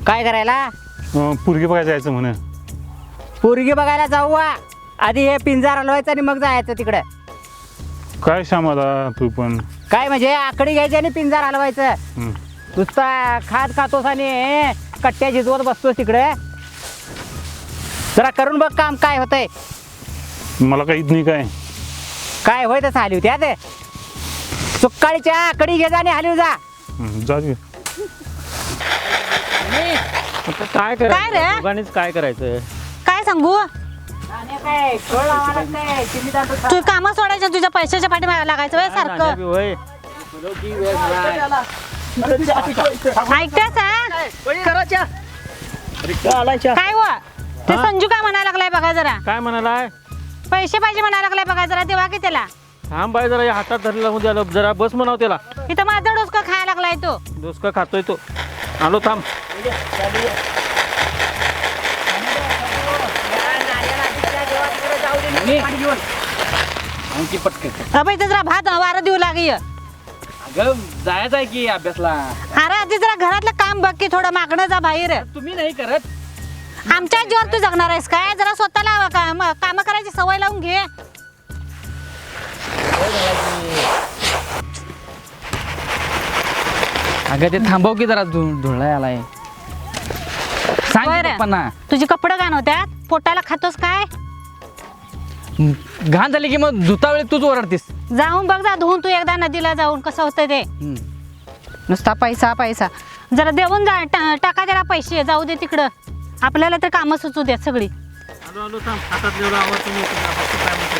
काय करायला? पोरगी बघायला जायचं म्हणे. पोरगी बघायला जाऊ वा, आधी हे पिंजार हलवायचं आणि मग जायचं तिकडे. काय श्यामदा तू पण काय म्हणजे आकडी घ्यायची आणि पिंजार हलवायचं? नुसता खात खातोस आणि कट्ट्या झिजवत बसतोस तिकडे. जरा करून बघ काम काय होतंय. मला काही नाही. काय काय होय तसं हलिव त्या ते सुकाळीच्या आकडी घे जा आणि हलिव जा. जा की. काय काय रे? करायचं दोघांनीच काय करायचं? काय सांगू? काय तू कामं सोडायचं, तुझ्या पैशाच्या पाठी लागायचं वय सारखं. होय ऐकतेस काय व ते संजू काय म्हणायला लागलाय बघा जरा. काय म्हणालाय? पैसे पाहिजे म्हणायला लागलाय बघा जरा, देवा की त्याला. थांब बाई जरा हातात धरलेला उद्या जरा बस म्हणाव त्याला. इथं माझा डोसका खायला लागलाय तो. डोसका खातोय तो. आलो थांब. अबे जरा भात वारं देऊ लागे. जायचं आहे की अभ्यासला. अरे आधी जरा घरातलं काम बघ की, थोडं मागणं जा बाहेर. तुम्ही नाही करत. आमच्या जीवर तू जगणार आहेस काय? जरा स्वतःला काम करायची सवय लावून घे. अगं ते थांबव की जरा धुळा आलाय. सांग बरं. पप्पांना. तुझी कपडे घाण होत्यात, पोटाला खातोस काय? घाण झाली की मग धुता वेळी तूच ओरडतीस. जाऊन बघ जा धुवून तू एकदा नदीला जाऊन कसं होतं ते. नुसता पैसा पैसा. जरा देऊन जा, टाका जरा पैसे, जाऊ दे तिकडं. आपल्याला तर कामं सुचू द्या सगळी. आलो आलो थांब. हातात जेवढं आवडतं मी काय म्हणतो.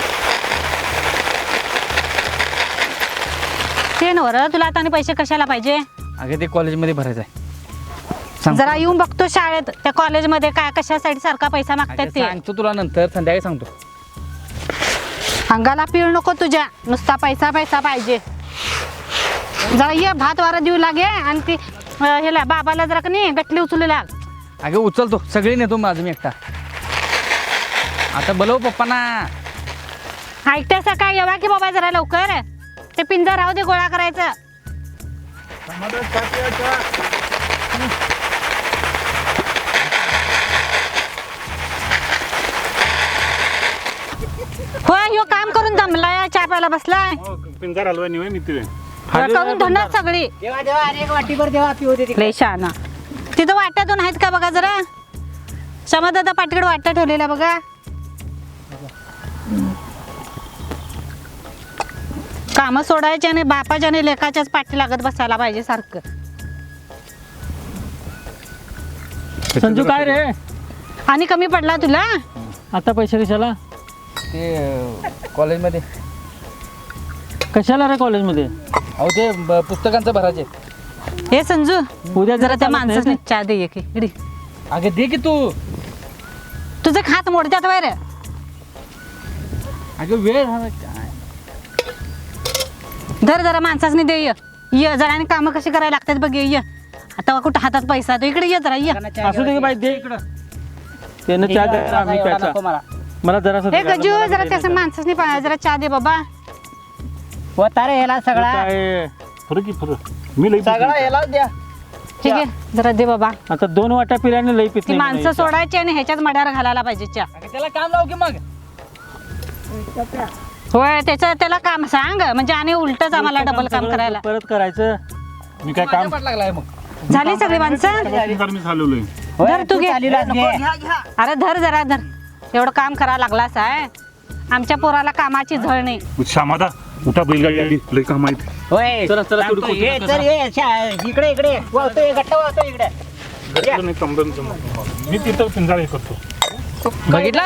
ते नवर तुला आता आणि पैसे कशाला पाहिजे? अगं ते कॉलेजमध्ये भरायचं आहे. जरा येऊन बघतो शाळेत त्या कॉलेजमध्ये काय कशासाठी सारखा पैसा मागतात ते. सांगतो तुला नंतर संध्याकाळी सांगतो. अंगाला पिळ नको तुझ्या, नुसता पैसा पैसा पाहिजे. जरा ये भात वारा देऊ लागे आणि ती ह्याला बाबाला जरा कनी गटली उचलू लाग. अगं उचलतो, सगळी नेतो माझं मी एकटा. आता बोलव पप्पांना. ऐकतेस काय? येवा की बाबा जरा लवकर. ते पिंजर राहू दे, गोळा करायचं. होय ह्यो काम करून दमलाय, चहा प्यायला बसलाय. पिंजार हलवाय नाही मी तिथे. करून धरणार सगळी. देवा देवा अरे वाटीभर देवा पिऊ दे. लय शहाणा. तिथं वाट्यातून आहेत का बघा जरा. क्षमा दादा पाठीकडे वाट्या ठेवलेल्या बघा. काम सोडायचे आणि बापाच्या आणि लेकाच्याच पाठी लागत बसायला पाहिजे सारखं. संजू काय रे? आणि कमी पडला तुला? आता पैसे कशाला? ते कॉलेजमध्ये. कशाला रे कॉलेजमध्ये? अहो ते पुस्तकांचं भरायचे. हे संजू उद्या जरा त्या माणसाने चहा दे की इडी. अगं दे की तू. तुझे खात मोडत्यात वैर. अगं वेळ झाला काय. धर जरा माणसाने दे. ये जरा आणि कामं कशी करायला लागतात बघ. ये आता कुठं हातात पैसा तो इकडे ये जरा. ये असू दे बाई दे इकडं. त्यानं चहा द्यायचा आम्ही प्यायचा. मला जरा हे गजू जरा त्या माणसाने जरा चहा दे बाबा. होता रे याला सगळा. काय फरक की फरक. मी लई सगळा याला द्या. ठीक आहे जरा दे बाबा. आता 2 वाट्या पिल्याने लई पित ती नाही. माणसं सोडायची आणि ह्याच्याच मड्यावर घालायला पाहिजे चहा. अगं त्याला काम लाव की मग. होय त्याला काम सांग म्हणजे आणि उलटच आम्हाला डबल काम करायला. परत करायचं. मी काय काम लागलाय मग. झाली सगळी माणसं. मी झालेलोय. धर तू घे. अरे धर जरा धर. एवढं काम करायला लागलास आहे. आमच्या पोराला कामाची झळ नाही. श्यामादा उठा, बैलगाडी आली, लई काम आहेत. होय चला, चला, सांगतो. थोडं ये, पुढचं चल, ये, इकडे इकडे वाहतोय गट्टा वाहतोय इकडे. नाही कंबरचं मग. मी तिथं पिंजाळ हे करतो. बघितला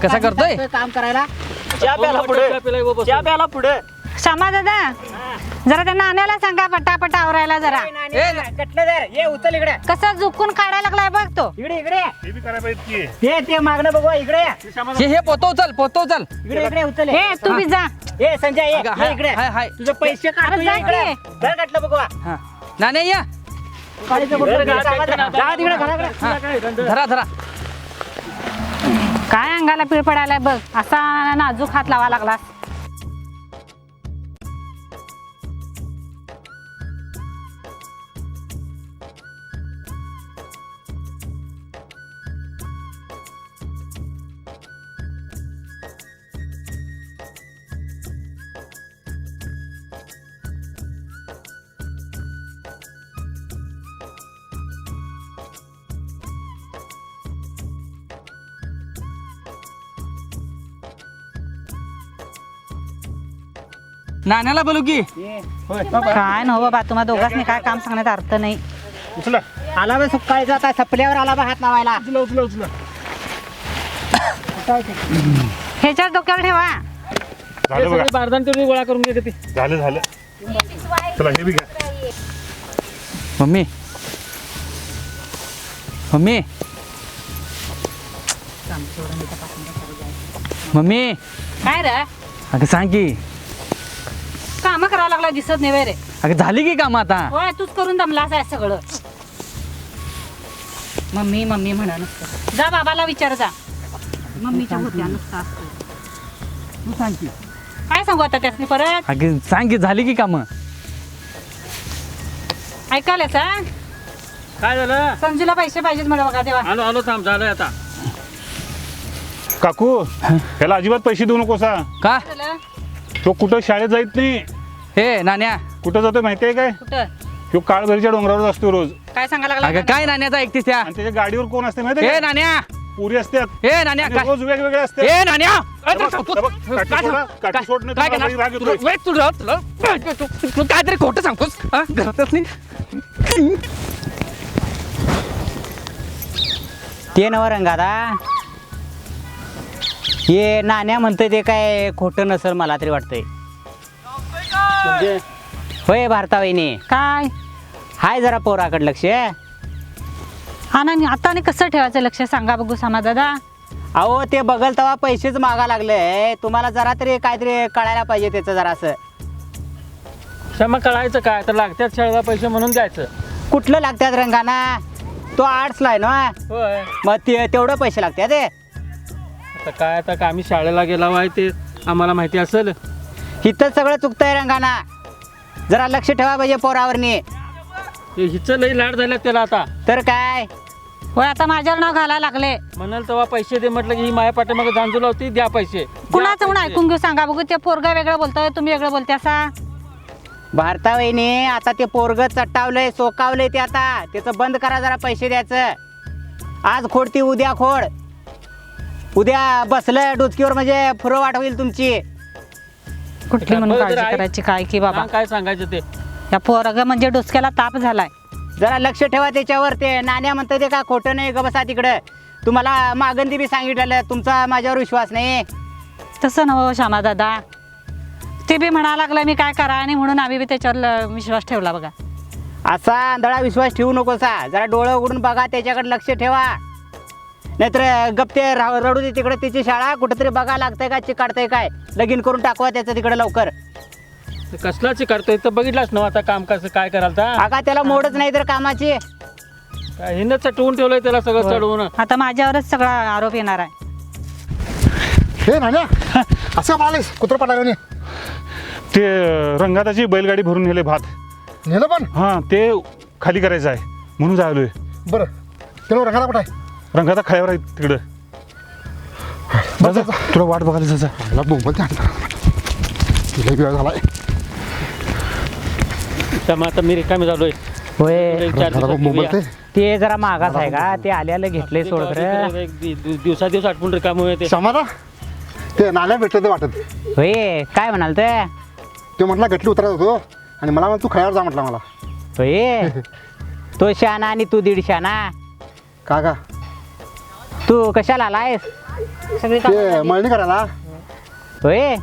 कसा करतोय काम करायला. चहा प्यायला पुढे. चहा प्यायला पुढे. श्यामा दादा जरा त्यांना आणायला सांगा पटापट आवरायला जरा ये उचल इकडे कसा झुकून काढायला लागलाय बघ तो. इकडे इकडे ते बी करायला पाहिजे की ते मागणं बघू इकडे हे पोतो उचल इकडे इकडे उचल हे तू बी जा. ए संजय ये इकडे तुझे पैसे काढतो अरे जा इकडे की. घर काढलं बघू नाणे या जा तिकडे घराकडे धरा काय अंगाला पीळ पडायलाय बघ असा नाजूक हात लावा लागला. नाण्याला बोलू की काय नव्ह बाबा तुम्हा दोघांनी काय काम सांगण्यात अर्थ नाही. उचला आला बा सुकाळी जाता सपल्यावर आला बा हात लावायला उचला ह्याच्याच डोक्यावर ठेवा. झालं बघा बारदान तेवढी गोळा करून घे ते. झालं चला हे बी घ्या. मम्मी काय रे अगं सांग की काम करावं लागला दिसत नाही वे रे. अगं झाली की काम आता होय तूच करून दमलास आहे सगळं. मम्मी म्हणा नुसतं जा बाबाला विचार जा. मम्मीच्या होत्या नुसतं असतं. तू सांग की काय सांगू आता त्यासनी परत अगं सांग की झाली की काम ऐकायला सा काय झालं संजूला पैसे पाहिजेत म्हणा बघा तेव्हा. आलो थांब झालंय आता. काकू त्याला अजिबात पैसे देऊ नकोसा. का झालं? तो कुठं शाळेत जात नाही. हे नाण्या कुठं जातोय माहिती आहे काय कुठं तो काळभरीच्या डोंगरावर असतो रोज. काय सांगायला लागला अगं काय नाण्याचा ऐकतेस त्या आणि त्याच्या गाडीवर कोण असते माहिती हे आहे नाण्या पुरी असतात. हे नाण्या आणि काय रोज वेगवेगळे असते. हे नाण्या काठी सोड नाही तर मला लई राग येतोय. तू काहीतरी खोटं सांगतोस घरातच नाही ते नव रंगादा हे नाण्या म्हणतोय ते काय खोटं नसेल मला तरी वाटतंय. म्हणजे होय भारतावहिनी काय हाय जरा पोराकडे लक्ष. आता आणि कसं ठेवायचं लक्ष सांगा बघू सामा दादा. अहो ते बघल तेव्हा पैसेच मागा लागले. तुम्हाला जरा तरी काहीतरी कळायला पाहिजे त्याचं जरा असं. क्षमा कळायचं काय तर लागतात शाळेला पैसे म्हणून द्यायचं. कुठलं लागतात रंगाना तो आर्ट्सला आहे ना होय मग ते तेवढं पैसे लागतात ते. आता काय आता का आम्ही शाळेला गेला आहे ते आम्हाला माहिती असेल. इथं सगळं चुकतंय रंगाना. जरा लक्ष ठेवा पाहिजे पोरावरनी. हिचं लई लाड झालं त्याला आता. तर काय होय आता माझ्यावर नाव घालायला लागले. म्हणाल तेव्हा पैसे दे म्हटलं की ही माया पाठीमागे झांजूला होती द्या पैसे. कुणाचं म्हणून ऐकून घेऊ सांगा बघू. ते पोरगा वेगळं बोलतोय तुम्ही वेगळं बोलते असा. भारतावहिनी आता ते पोरग चट्टावलंय सोकावलंय ते आता त्याचं बंद करा जरा पैसे द्यायचं. आज खोड ती उद्या खोड. उद्या बसलं डुचकीवर म्हणजे फुरं वाट होईल तुमची. कुठली म्हणून काळजी करायची काय की बाबा. काय सांगायचं ते. या पोरगा म्हणजे डोसक्याला ताप झालाय. जरा लक्ष ठेवा त्याच्यावर. ते नाण्या म्हणतं ते काय खोटं नाही ग बसा तिकडं. तुम्हाला मागंदी बी सांगितलेलं तुमचा माझ्यावर विश्वास नाही. तसं नव श्यामा दादा ते बी म्हणा लागलं मी काय करा आणि म्हणून आम्ही बी त्याच्यावर विश्वास ठेवला बघा. असा आंधळा विश्वास ठेवू नकोसा. जरा डोळं उघडून बघा त्याच्याकडे लक्ष ठेवा. नाहीतर गप्ते रडू दे तिकडे तिची शाळा. कुठेतरी बघा लागतंय का चिकाडतंय काय लगीन करून टाकवा त्याचं तिकडे लवकर. कसलाच करतोय तर बघितलाच ना आता काम कसं काय कराल तर. आगा त्याला मोडच नाही तर कामाची. हिनं चटवून ठेवलंय त्याला सगळं चढवून. आता माझ्यावरच सगळा आरोप येणार आहे. हे नाण्या असं म्हणालेस कुत्र पडायला नाही. ते रंगाताची बैलगाडी भरून नेले भात. नेलं पण हा ते खाली करायचं आहे म्हणून जायलोय. बरं त्याला रंगाला कुठं आहे. रंगाता खायावर आहे तिकडं. तुला वाट बघायला जा. मला बोंबलते तिला वेळ झालाय. त्यामुळे आता मी रिकामी झालोय. होय बोंबलते ते जरा मागास आहे का ते आल्याला घेतलंय सोड खरं. दिवसा आठवून रिकाम ते समाधा ते नाण्या भेटलं ते वाटत. होय काय म्हणाल तर ते म्हटला गटली उतरत होतो आणि मला म्हण तू खयावर जा म्हटला मला. होय तो शाना आणि तू दीड शाना. का तू कशाला आलायस. सगळी ते मळणी करायला. होय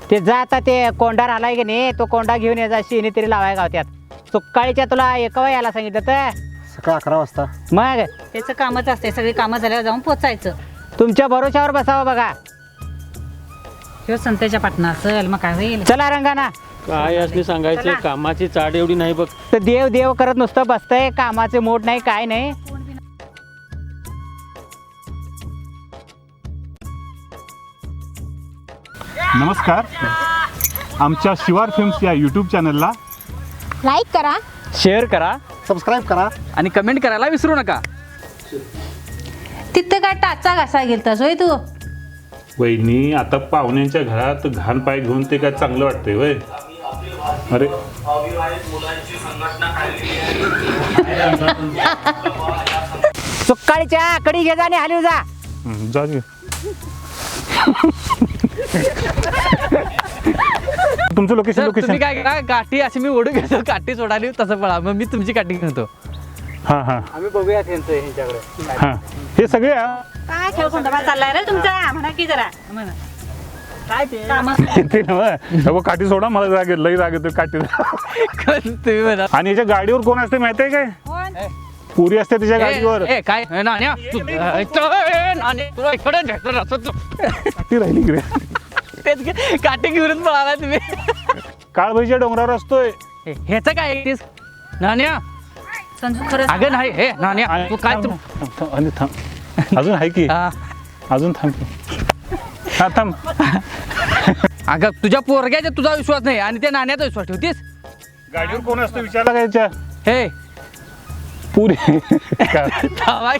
ते जा आता ते कोंडा राहिलाय की नाही तो कोंडा घेऊन ये जा शेणी तरी लावाय गावत्यात सुकाळीच्या तुला एकवा यायला सांगितलं तर सकाळ 11 वाजता. मग त्याचं कामच असते सगळी कामं झाल्यावर जाऊन पोचायचं. तुमच्या भरोशावर बसावं बघा. किंवा संत्याच्या पाटणा असेल मग काय होईल. चला रंगाना. काय असली सांगायचं कामाची चाड एवढी नाही बघ. तर देव देव करत नुसतं बसतंय कामाचे मोठ नाही काय नाही. नमस्कार. आमच्या शिवार फिल्म्स या यूट्यूब चॅनलला लाईक करा, शेअर करा, सबस्क्राईब करा. आणि कमेंट करायला विसरू नका. तिथं काय टाचा घासा गेलतास होय तू. वहिनी आता पाहुण्यांच्या घरात घाण पाय घेऊन ते काय चांगलं वाटतंय वय. अरे सुकाळीच्या कडी घे जा आणि हालीव जा. जा की. तुमचं लोकेशन काय करा काठी अशी मी ओढून घेतो काठी सोडाली तसं पळा मग मी तुमची काठी घेतो. हां हां आम्ही बघूया ह्यांच्याकडे. हां हे सगळे काय खेळ कोणता चाललाय रे तुमचा म्हणा की जरा म्हणा. काय ते ते काठी सोडा मला राग लई राग येतो काठी. तुम्ही म्हणा आणि याच्या गाडीवर कोण असते माहिती आहे काय. पुरी असते त्याच्या गाडीवर. काय नाण्या काठी राहिली की रे. तेच काठी घेऊनच पळाला तुम्ही. काळभईच्या डोंगरावर असतोय. ह्याचं काय ऐकतेस नाण्या. संजू खरं अगं नाही हे नाण्या तू काय तू आणि थांब अजून आहे की अजून थांब की. हा थांब. अगं तुझ्या पोरग्याचा तुझा विश्वास नाही आणि त्या नाण्याचा विश्वास ठेवतीस. गाडीवर कोण असतं विचारला काय याच्या हे पुरी थांबा.